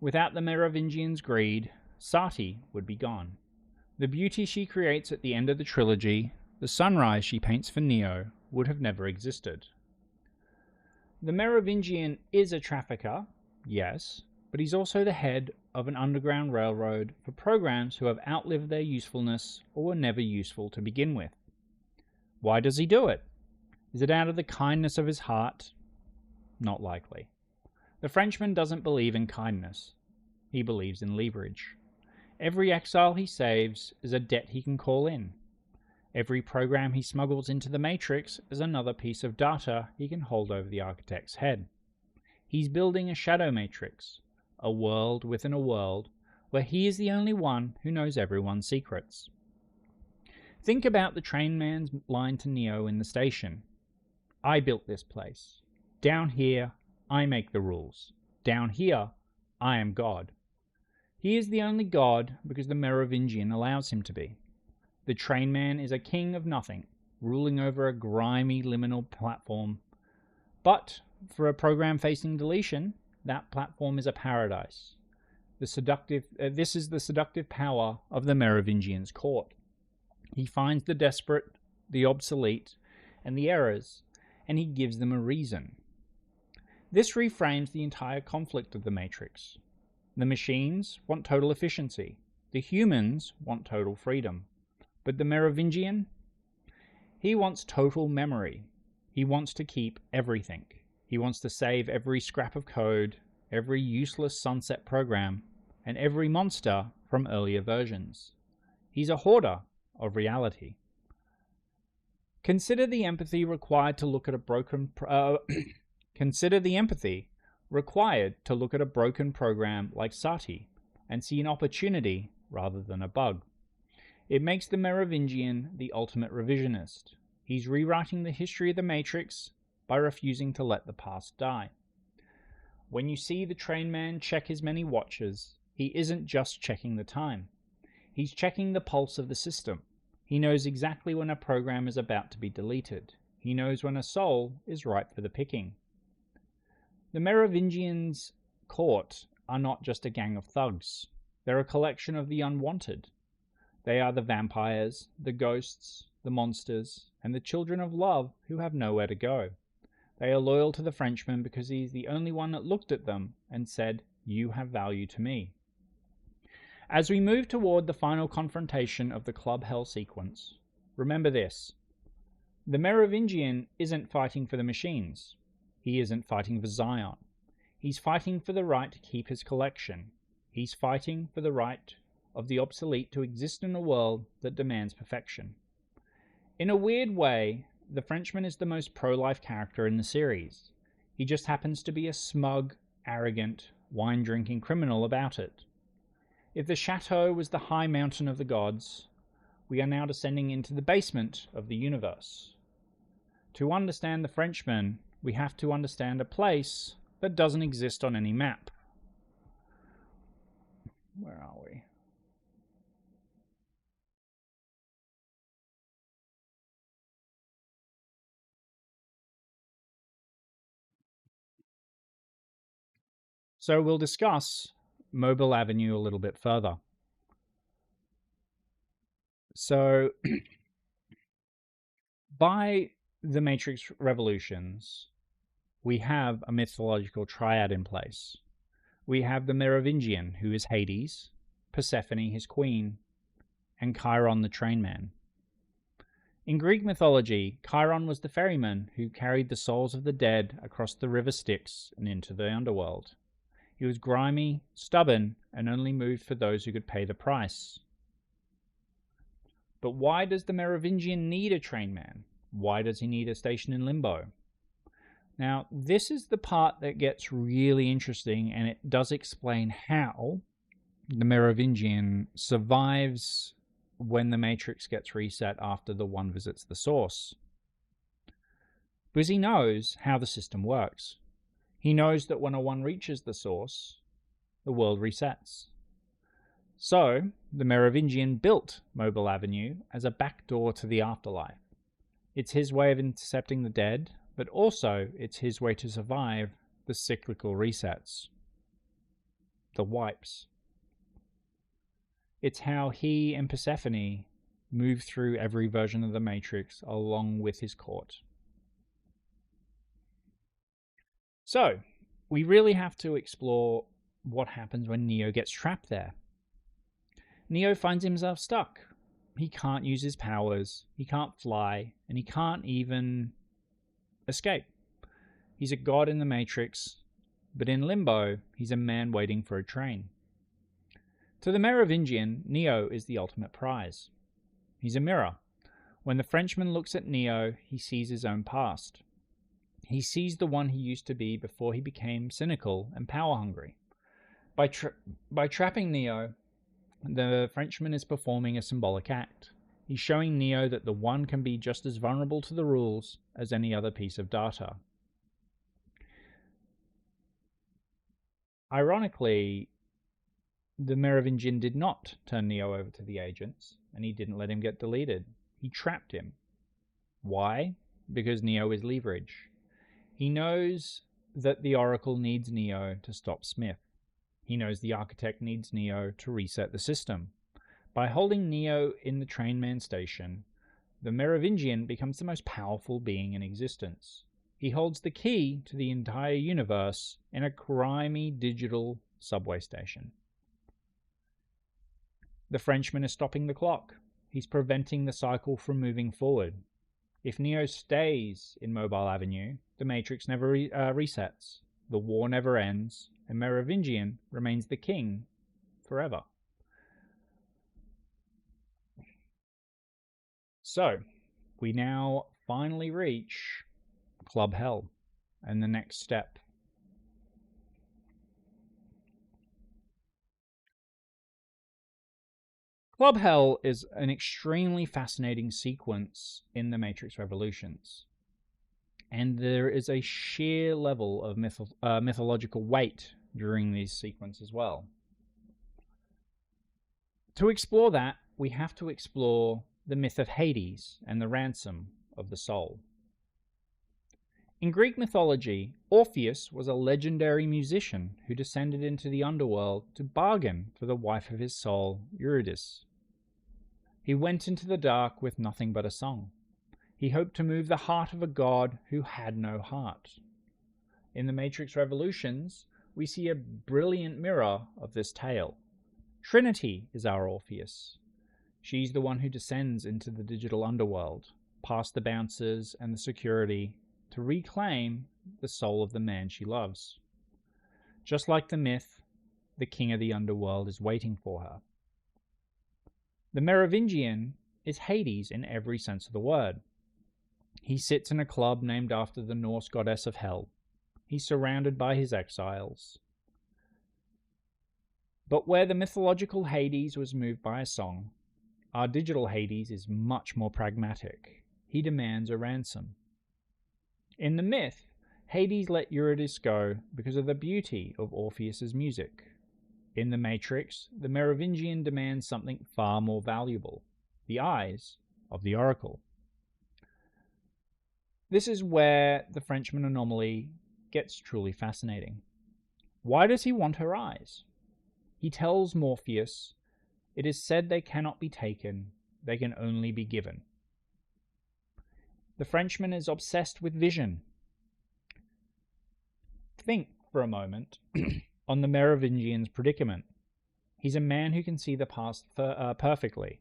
Without the Merovingian's greed, Sati would be gone. The beauty she creates at the end of the trilogy, the sunrise she paints for Neo, would have never existed. The Merovingian is a trafficker, yes, but he's also the head of an underground railroad for programs who have outlived their usefulness or were never useful to begin with. Why does he do it? Is it out of the kindness of his heart? Not likely. The Frenchman doesn't believe in kindness. He believes in leverage. Every exile he saves is a debt he can call in. Every program he smuggles into the Matrix is another piece of data he can hold over the architect's head. He's building a shadow matrix, a world within a world, where he is the only one who knows everyone's secrets. Think about the trainman's line to Neo in the station. I built this place. Down here, I make the rules. Down here, I am God. He is the only God because the Merovingian allows him to be. The trainman is a king of nothing, ruling over a grimy liminal platform. But for a program facing deletion, that platform is a paradise. This is the seductive power of the Merovingian's court. He finds the desperate, the obsolete, and the errors, and he gives them a reason. This reframes the entire conflict of the Matrix. The machines want total efficiency. The humans want total freedom. But the Merovingian? He wants total memory. He wants to keep everything. He wants to save every scrap of code, every useless sunset program, and every monster from earlier versions. He's a hoarder of reality. Consider the empathy required to look at a broken program like Sati and see an opportunity rather than a bug. It makes the Merovingian the ultimate revisionist. He's rewriting the history of the Matrix by refusing to let the past die. When you see the trainman check his many watches, he isn't just checking the time. He's checking the pulse of the system. He knows exactly when a program is about to be deleted. He knows when a soul is ripe for the picking. The Merovingian's court are not just a gang of thugs. They're a collection of the unwanted. They are the vampires, the ghosts, the monsters, and the children of love who have nowhere to go. They are loyal to the Frenchman because he is the only one that looked at them and said, "You have value to me." As we move toward the final confrontation of the Club Hell sequence, remember this. The Merovingian isn't fighting for the machines. He isn't fighting for Zion. He's fighting for the right to keep his collection. He's fighting for the right of the obsolete to exist in a world that demands perfection. In a weird way, the Frenchman is the most pro-life character in the series. He just happens to be a smug, arrogant, wine-drinking criminal about it. If the chateau was the high mountain of the gods, we are now descending into the basement of the universe. To understand the Frenchman, we have to understand a place that doesn't exist on any map. Where are we? So we'll discuss Mobile Avenue a little bit further. So by the Matrix Revolutions, we have a mythological triad in place. We have the Merovingian, who is Hades, Persephone, his queen, and Chiron, the trainman. In Greek mythology, Chiron was the ferryman who carried the souls of the dead across the river Styx and into the underworld. He was grimy, stubborn, and only moved for those who could pay the price. But why does the Merovingian need a train man? Why does he need a station in limbo? Now, this is the part that gets really interesting, and it does explain how the Merovingian survives when the Matrix gets reset after the One visits the source. Because he knows how the system works. He knows that when a One reaches the source, the world resets. So, the Merovingian built Mobile Avenue as a backdoor to the afterlife. It's his way of intercepting the dead, but also it's his way to survive the cyclical resets, the wipes. It's how he and Persephone move through every version of the Matrix along with his court. So, we really have to explore what happens when Neo gets trapped there. Neo finds himself stuck. He can't use his powers, he can't fly, and he can't even escape. He's a god in the Matrix, but in limbo, he's a man waiting for a train. To the Merovingian, Neo is the ultimate prize. He's a mirror. When the Frenchman looks at Neo, he sees his own past. He sees the one he used to be before he became cynical and power-hungry. By trapping Neo, the Frenchman is performing a symbolic act. He's showing Neo that the One can be just as vulnerable to the rules as any other piece of data. Ironically, the Merovingian did not turn Neo over to the agents, and he didn't let him get deleted. He trapped him. Why? Because Neo is leverage. He knows that the Oracle needs Neo to stop Smith. He knows the Architect needs Neo to reset the system. By holding Neo in the trainman station, the Merovingian becomes the most powerful being in existence. He holds the key to the entire universe in a grimy digital subway station. The Frenchman is stopping the clock. He's preventing the cycle from moving forward. If Neo stays in Mobile Avenue, the Matrix never resets, the war never ends, and Merovingian remains the king forever. So, we now finally reach Club Hell and the next step. Club Hell is an extremely fascinating sequence in the Matrix Revolutions. And there is a sheer level of mythological weight during these sequences as well. To explore that, we have to explore the myth of Hades and the ransom of the soul. In Greek mythology, Orpheus was a legendary musician who descended into the underworld to bargain for the wife of his soul, Eurydice. He went into the dark with nothing but a song. He hoped to move the heart of a god who had no heart. In the Matrix Revolutions, we see a brilliant mirror of this tale. Trinity is our Orpheus. She's the one who descends into the digital underworld, past the bouncers and the security, to reclaim the soul of the man she loves. Just like the myth, the king of the underworld is waiting for her. The Merovingian is Hades in every sense of the word. He sits in a club named after the Norse goddess of hell. He's surrounded by his exiles. But where the mythological Hades was moved by a song, our digital Hades is much more pragmatic. He demands a ransom. In the myth, Hades let Eurydice go because of the beauty of Orpheus's music. In the Matrix, the Merovingian demands something far more valuable, the eyes of the Oracle. This is where the Frenchman Anomaly gets truly fascinating. Why does he want her eyes? He tells Morpheus, "It is said they cannot be taken, they can only be given." The Frenchman is obsessed with vision. Think for a moment on the Merovingian's predicament. He's a man who can see the past perfectly.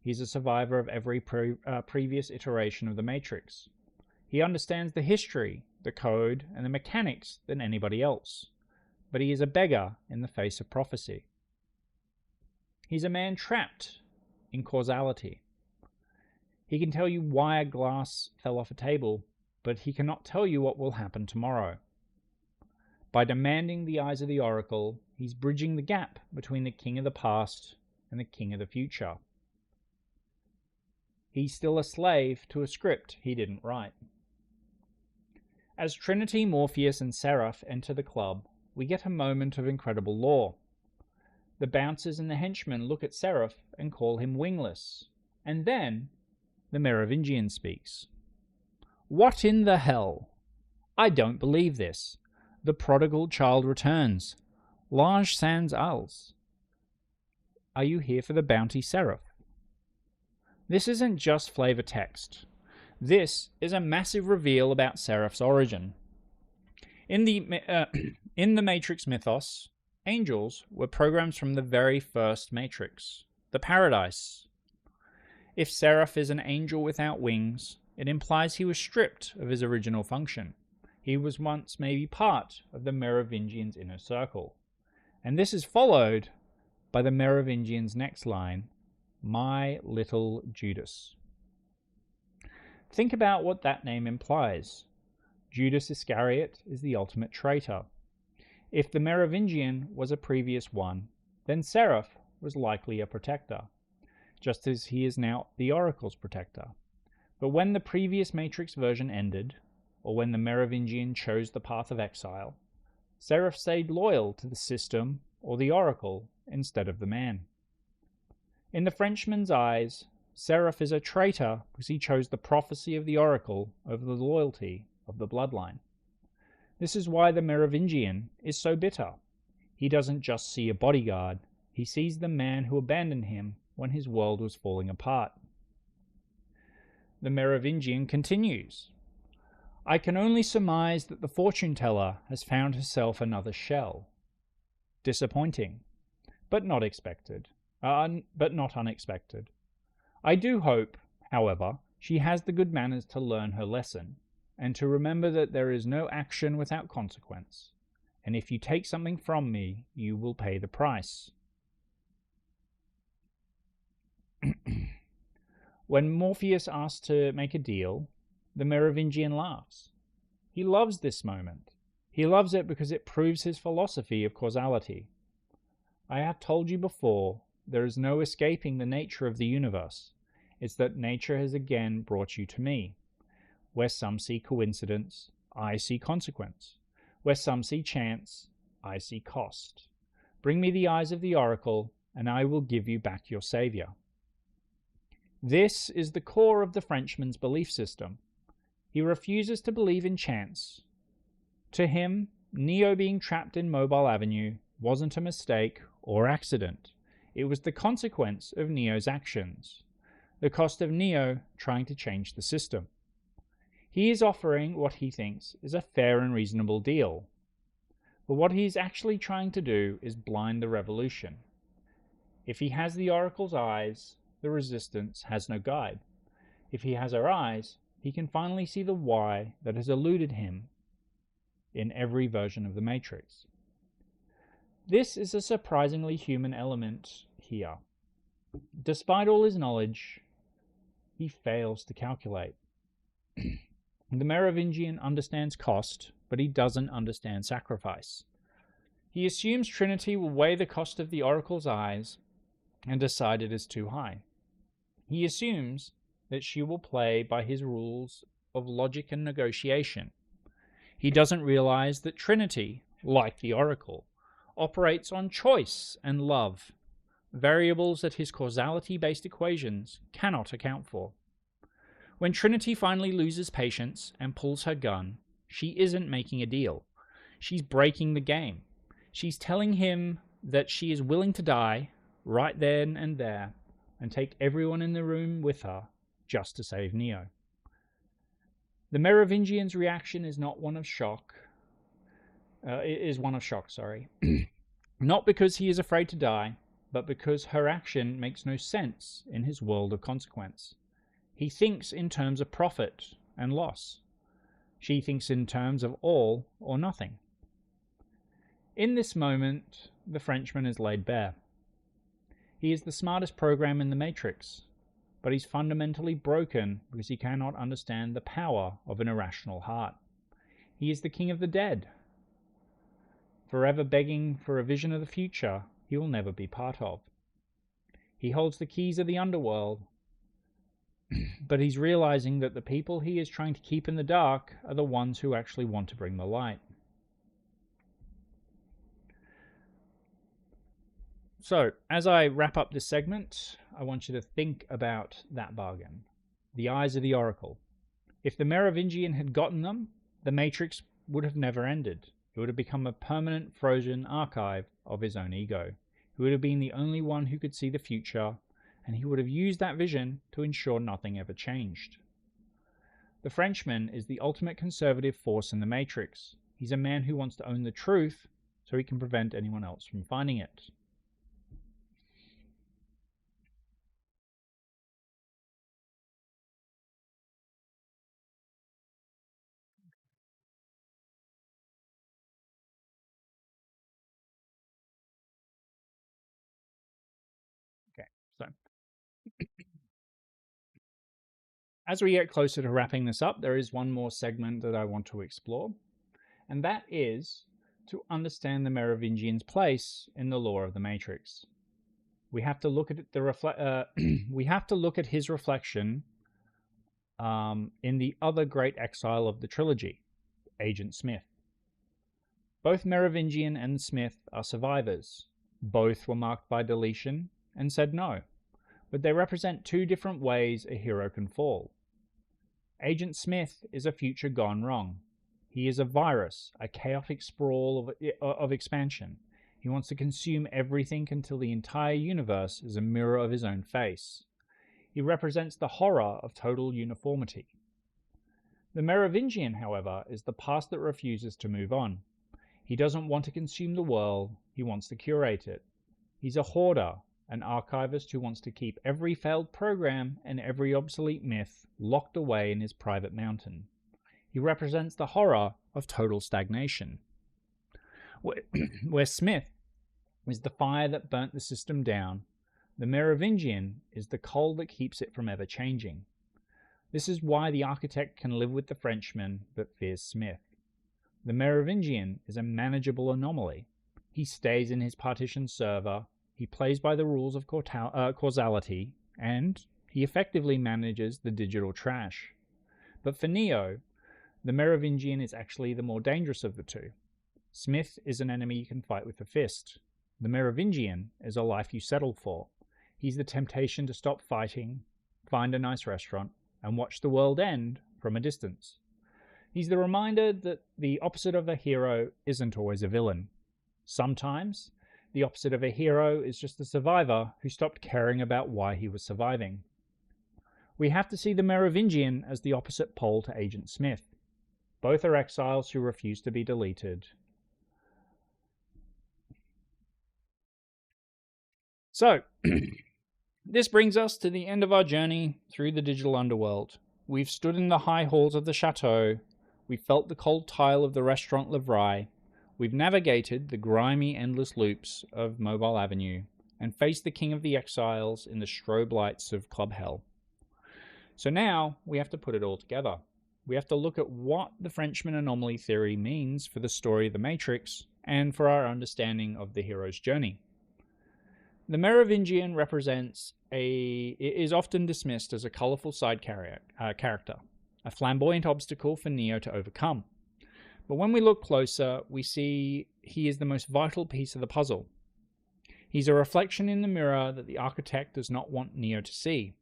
He's a survivor of every previous iteration of the Matrix. He understands the history, the code, and the mechanics than anybody else. but he is a beggar in the face of prophecy. He's a man trapped in causality. He can tell you why a glass fell off a table, but he cannot tell you what will happen tomorrow. By demanding the eyes of the oracle, he's bridging the gap between the king of the past and the king of the future. He's still a slave to a script he didn't write. As Trinity, Morpheus, and Seraph enter the club, we get a moment of incredible lore. The bouncers and the henchmen look at Seraph and call him wingless, and then the Merovingian speaks. "What in the hell? I don't believe this. The prodigal child returns. Large sans als. Are you here for the bounty, Seraph?" This isn't just flavor text. This is a massive reveal about Seraph's origin. In the Matrix mythos, angels were programs from the very first Matrix, the Paradise. If Seraph is an angel without wings, it implies he was stripped of his original function. He was once maybe part of the Merovingians' inner circle. And this is followed by the Merovingians' next line, "My little Judas." Think about what that name implies. Judas Iscariot is the ultimate traitor. If the Merovingian was a previous one, then Seraph was likely a protector, just as he is now the Oracle's protector. But when the previous Matrix version ended, or when the Merovingian chose the path of exile, Seraph stayed loyal to the system or the Oracle instead of the man. In the Frenchman's eyes, Seraph is a traitor because he chose the prophecy of the Oracle over the loyalty of the bloodline. This is why the Merovingian is so bitter. He doesn't just see a bodyguard, he sees the man who abandoned him when his world was falling apart. The Merovingian continues, "I can only surmise that the fortune teller has found herself another shell. Disappointing, but not unexpected. I do hope, however, she has the good manners to learn her lesson, and to remember that there is no action without consequence, and if you take something from me, you will pay the price." When Morpheus asks to make a deal, the Merovingian laughs. He loves this moment. He loves it because it proves his philosophy of causality. I have told you before, there is no escaping the nature of the universe. It's that nature has again brought you to me. Where some see coincidence, I see consequence. Where some see chance, I see cost. Bring me the eyes of the oracle, and I will give you back your savior. This is the core of the Frenchman's belief system. He refuses to believe in chance. To him, Neo being trapped in Mobile Avenue wasn't a mistake or accident. It was the consequence of Neo's actions, the cost of Neo trying to change the system. He is offering what he thinks is a fair and reasonable deal. But what he is actually trying to do is blind the revolution. If he has the oracle's eyes, the resistance has no guide. If he has her eyes, he can finally see the why that has eluded him in every version of the Matrix. This is a surprisingly human element here. Despite all his knowledge, he fails to calculate. The Merovingian understands cost, but he doesn't understand sacrifice. He assumes Trinity will weigh the cost of the oracle's eyes and decide it is too high. He assumes that she will play by his rules of logic and negotiation. He doesn't realize that Trinity, like the oracle, operates on choice and love, variables that his causality-based equations cannot account for. When Trinity finally loses patience and pulls her gun, she isn't making a deal. She's breaking the game. She's telling him that she is willing to die right then and there and take everyone in the room with her just to save Neo. The Merovingian's reaction is one of shock. Not because he is afraid to die, but because her action makes no sense in his world of consequence. He thinks in terms of profit and loss. She thinks in terms of all or nothing. In this moment, the Frenchman is laid bare. He is the smartest program in the Matrix, but he's fundamentally broken because he cannot understand the power of an irrational heart. He is the king of the dead, forever begging for a vision of the future he will never be part of. He holds the keys of the underworld, but he's realizing that the people he is trying to keep in the dark are the ones who actually want to bring the light. So, as I wrap up this segment, I want you to think about that bargain. The eyes of the Oracle. If the Merovingian had gotten them, the Matrix would have never ended. It would have become a permanent frozen archive of his own ego. He would have been the only one who could see the future, and he would have used that vision to ensure nothing ever changed. The Frenchman is the ultimate conservative force in the Matrix. He's a man who wants to own the truth so he can prevent anyone else from finding it. Okay, so as we get closer to wrapping this up, there is one more segment that I want to explore, and that is to understand the Merovingian's place in the lore of the Matrix. We have to look at we have to look at his reflection in the other great exile of the trilogy, Agent Smith. Both Merovingian and Smith are survivors. Both were marked by deletion and said no, but they represent two different ways a hero can fall. Agent Smith is a future gone wrong. He is a virus, a chaotic sprawl of expansion. He wants to consume everything until the entire universe is a mirror of his own face. He represents the horror of total uniformity. The Merovingian, however, is the past that refuses to move on. He doesn't want to consume the world, he wants to curate it. He's a hoarder, an archivist who wants to keep every failed program and every obsolete myth locked away in his private mountain. He represents the horror of total stagnation. Where Smith is the fire that burnt the system down, the Merovingian is the coal that keeps it from ever changing. This is why the architect can live with the Frenchman but fears Smith. The Merovingian is a manageable anomaly. He stays in his partition server, he plays by the rules of causality, and he effectively manages the digital trash. But for Neo, the Merovingian is actually the more dangerous of the two. Smith is an enemy you can fight with a fist. The Merovingian is a life you settle for. He's the temptation to stop fighting, find a nice restaurant, and watch the world end from a distance. He's the reminder that the opposite of a hero isn't always a villain. Sometimes, the opposite of a hero is just a survivor who stopped caring about why he was surviving. We have to see the Merovingian as the opposite pole to Agent Smith. Both are exiles who refuse to be deleted. So, this brings us to the end of our journey through the digital underworld. We've stood in the high halls of the chateau. We've felt the cold tile of the restaurant Livry. We've navigated the grimy, endless loops of Mobile Avenue and faced the king of the exiles in the strobe lights of Club Hell. So now we have to put it all together. We have to look at what the Frenchman Anomaly theory means for the story of the Matrix and for our understanding of the hero's journey. The Merovingian is often dismissed as a colourful side character, a flamboyant obstacle for Neo to overcome. But when we look closer, we see he is the most vital piece of the puzzle. He's a reflection in the mirror that the architect does not want Neo to see.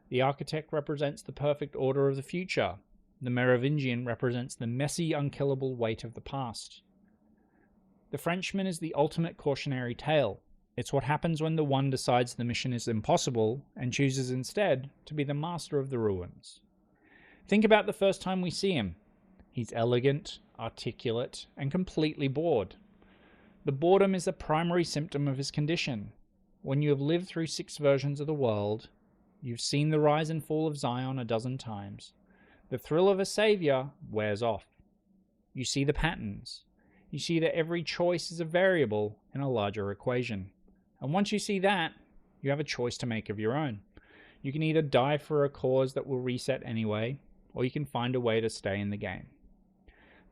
The architect represents the perfect order of the future. The Merovingian represents the messy, unkillable weight of the past. The Frenchman is the ultimate cautionary tale. It's what happens when the one decides the mission is impossible and chooses instead to be the master of the ruins. Think about the first time we see him. He's elegant, articulate, and completely bored. The boredom is a primary symptom of his condition. When you have lived through 6 versions of the world, you've seen the rise and fall of Zion a dozen times. The thrill of a savior wears off. You see the patterns. You see that every choice is a variable in a larger equation. And once you see that, you have a choice to make of your own. You can either die for a cause that will reset anyway, or you can find a way to stay in the game.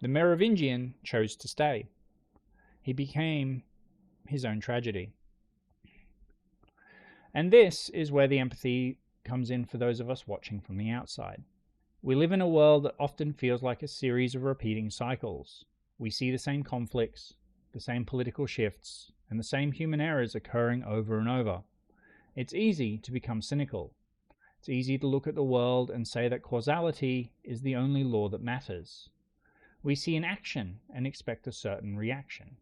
The Merovingian chose to stay. He became his own tragedy. And this is where the empathy comes in for those of us watching from the outside. We live in a world that often feels like a series of repeating cycles. We see the same conflicts, the same political shifts, and the same human errors occurring over and over. It's easy to become cynical. It's easy to look at the world and say that causality is the only law that matters. We see an action and expect a certain reaction.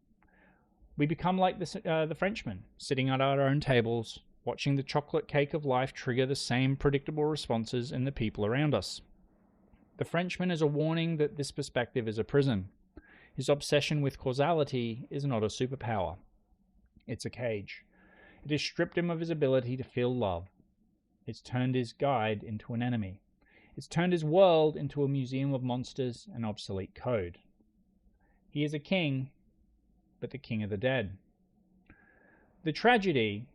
We become like the Frenchman, sitting at our own tables, watching the chocolate cake of life trigger the same predictable responses in the people around us. The Frenchman is a warning that this perspective is a prison. His obsession with causality is not a superpower. It's a cage. It has stripped him of his ability to feel love. It's turned his guide into an enemy. It's turned his world into a museum of monsters and obsolete code. He is a king, but the king of the dead. The tragedy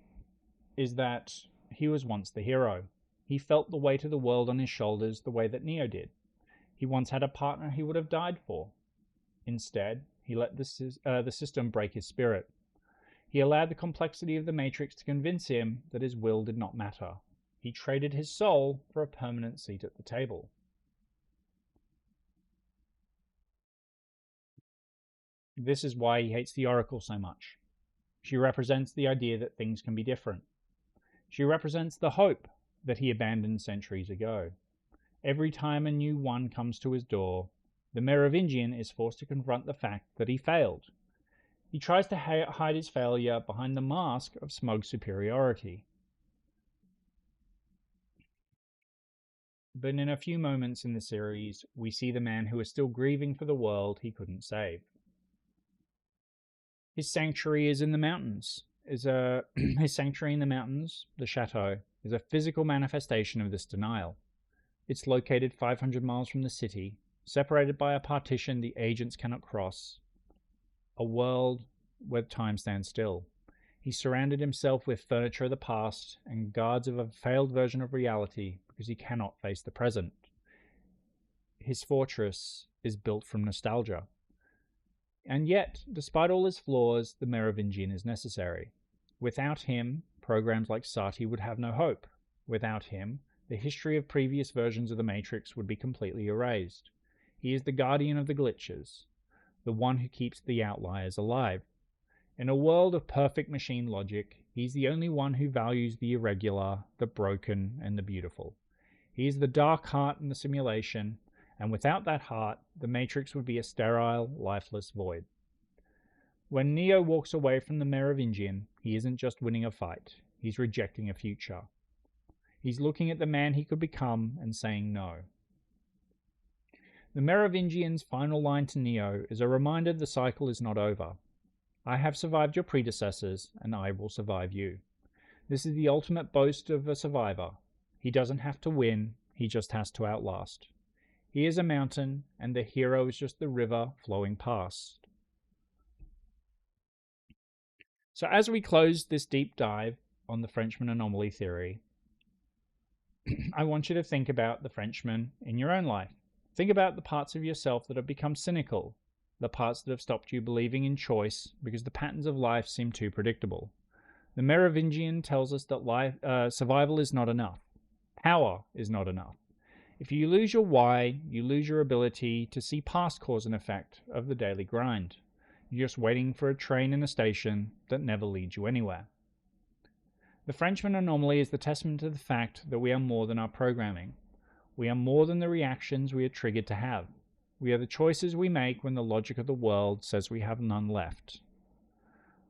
is that he was once the hero. He felt the weight of the world on his shoulders the way that Neo did. He once had a partner he would have died for. Instead, he let the system break his spirit. He allowed the complexity of the Matrix to convince him that his will did not matter. He traded his soul for a permanent seat at the table. This is why he hates the Oracle so much. She represents the idea that things can be different. She represents the hope that he abandoned centuries ago. Every time a new one comes to his door, the Merovingian is forced to confront the fact that he failed. He tries to hide his failure behind the mask of smug superiority. But in a few moments in the series, we see the man who is still grieving for the world he couldn't save. His sanctuary is in the mountains. His sanctuary in the mountains, the chateau, is a physical manifestation of this denial. It's located 500 miles from the city, separated by a partition the agents cannot cross, a world where time stands still. He surrounded himself with furniture of the past and guards of a failed version of reality because he cannot face the present. His fortress is built from nostalgia. And yet, despite all his flaws, the Merovingian is necessary. Without him, programs like Sati would have no hope. Without him, the history of previous versions of the Matrix would be completely erased. He is the guardian of the glitches, the one who keeps the outliers alive. In a world of perfect machine logic, he's the only one who values the irregular, the broken, and the beautiful. He is the dark heart in the simulation, and without that heart, the Matrix would be a sterile, lifeless void. When Neo walks away from the Merovingian, he isn't just winning a fight, he's rejecting a future. He's looking at the man he could become and saying no. The Merovingian's final line to Neo is a reminder the cycle is not over. I have survived your predecessors, and I will survive you. This is the ultimate boast of a survivor. He doesn't have to win, he just has to outlast. He is a mountain, and the hero is just the river flowing past. So as we close this deep dive on the Frenchman Anomaly theory, I want you to think about the Frenchman in your own life. Think about the parts of yourself that have become cynical, the parts that have stopped you believing in choice because the patterns of life seem too predictable. The Merovingian tells us that survival is not enough. Power is not enough. If you lose your why, you lose your ability to see past cause and effect of the daily grind. You're just waiting for a train in a station that never leads you anywhere. The Frenchman Anomaly is the testament to the fact that we are more than our programming. We are more than the reactions we are triggered to have. We are the choices we make when the logic of the world says we have none left.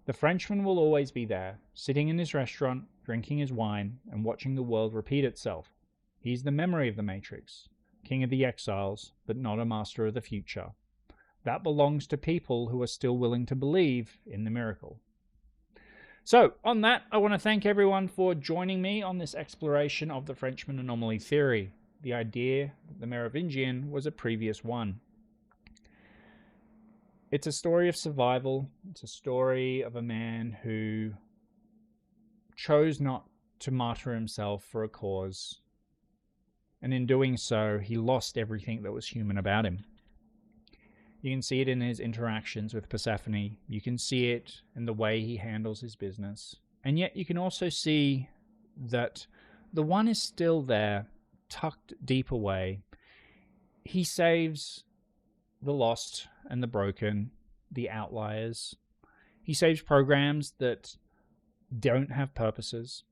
The Frenchman will always be there, sitting in his restaurant, drinking his wine, and watching the world repeat itself. He's the memory of the Matrix, king of the exiles, but not a master of the future. That belongs to people who are still willing to believe in the miracle. So, on that, I want to thank everyone for joining me on this exploration of the Frenchman Anomaly theory, the idea that the Merovingian was a previous one. It's a story of survival. It's a story of a man who chose not to martyr himself for a cause. And in doing so, he lost everything that was human about him. You can see it in his interactions with Persephone. You can see it in the way he handles his business. And yet you can also see that the one is still there, tucked deep away. He saves the lost and the broken, the outliers. He saves programs that don't have purposes.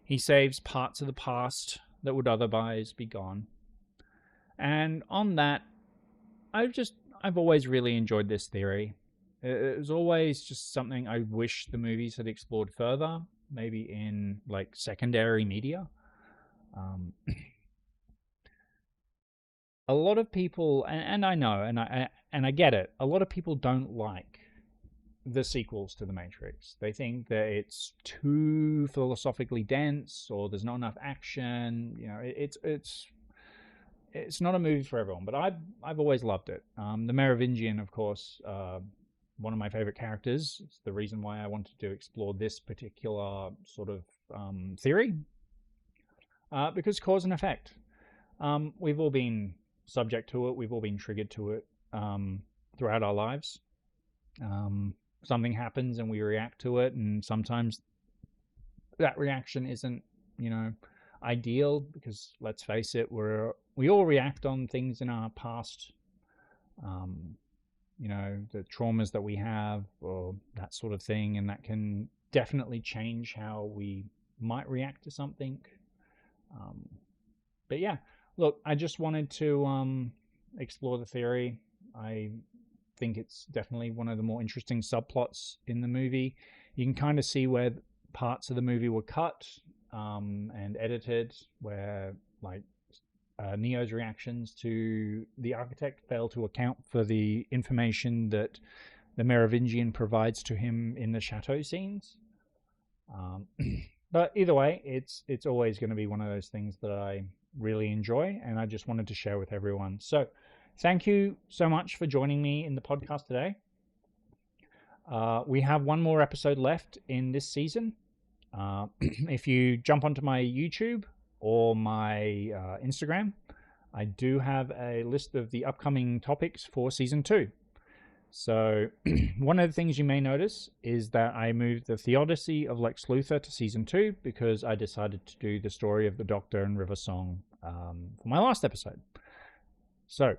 He saves parts of the past that would otherwise be gone. And on that, I've always really enjoyed this theory. It was always just something I wish the movies had explored further, maybe in like secondary media. A lot of people, and I know, and I get it, a lot of people don't like the sequels to The Matrix. They think that it's too philosophically dense, or there's not enough action. You know, it's not a movie for everyone, but I've always loved it. The Merovingian, of course, one of my favorite characters. It's the reason why I wanted to explore this particular sort of theory, because cause and effect. We've all been subject to it. We've all been triggered to it throughout our lives. Something happens and we react to it, and sometimes that reaction isn't, ideal, because let's face it, we all react on things in our past, the traumas that we have, or that sort of thing, and that can definitely change how we might react to something. But yeah, look, I just wanted to explore the theory. I think it's definitely one of the more interesting subplots in the movie. You can kind of see where parts of the movie were cut and edited, where like Neo's reactions to the architect fail to account for the information that the Merovingian provides to him in the chateau scenes. But either way, it's always going to be one of those things that I really enjoy, and I just wanted to share with everyone. So thank you so much for joining me in the podcast today. We have one more episode left in this season. If you jump onto my YouTube or my Instagram, I do have a list of the upcoming topics for season 2. So one of the things you may notice is that I moved the Theodicy of Lex Luthor to season 2 because I decided to do the story of the Doctor and River Song for my last episode. So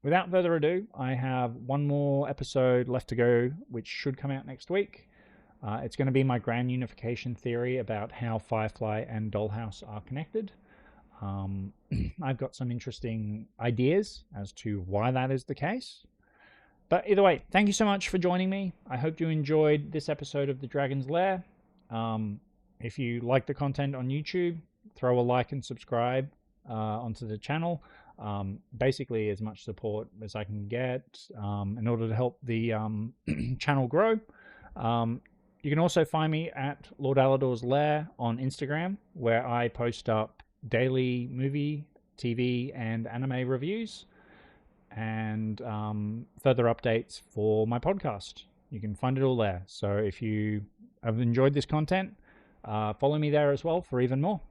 without further ado, I have one more episode left to go, which should come out next week. It's going to be my grand unification theory about how Firefly and Dollhouse are connected. I've got some interesting ideas as to why that is the case. But either way, thank you so much for joining me. I hope you enjoyed this episode of The Dragon's Lair. If you like the content on YouTube, throw a like and subscribe onto the channel. Basically as much support as I can get in order to help the channel grow. You can also find me at Lord Alador's Lair on Instagram, where I post up daily movie, TV, and anime reviews, and further updates for my podcast. You can find it all there. So if you have enjoyed this content, follow me there as well for even more.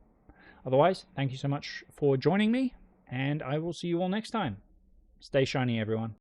Otherwise, thank you so much for joining me, and I will see you all next time. Stay shiny, everyone.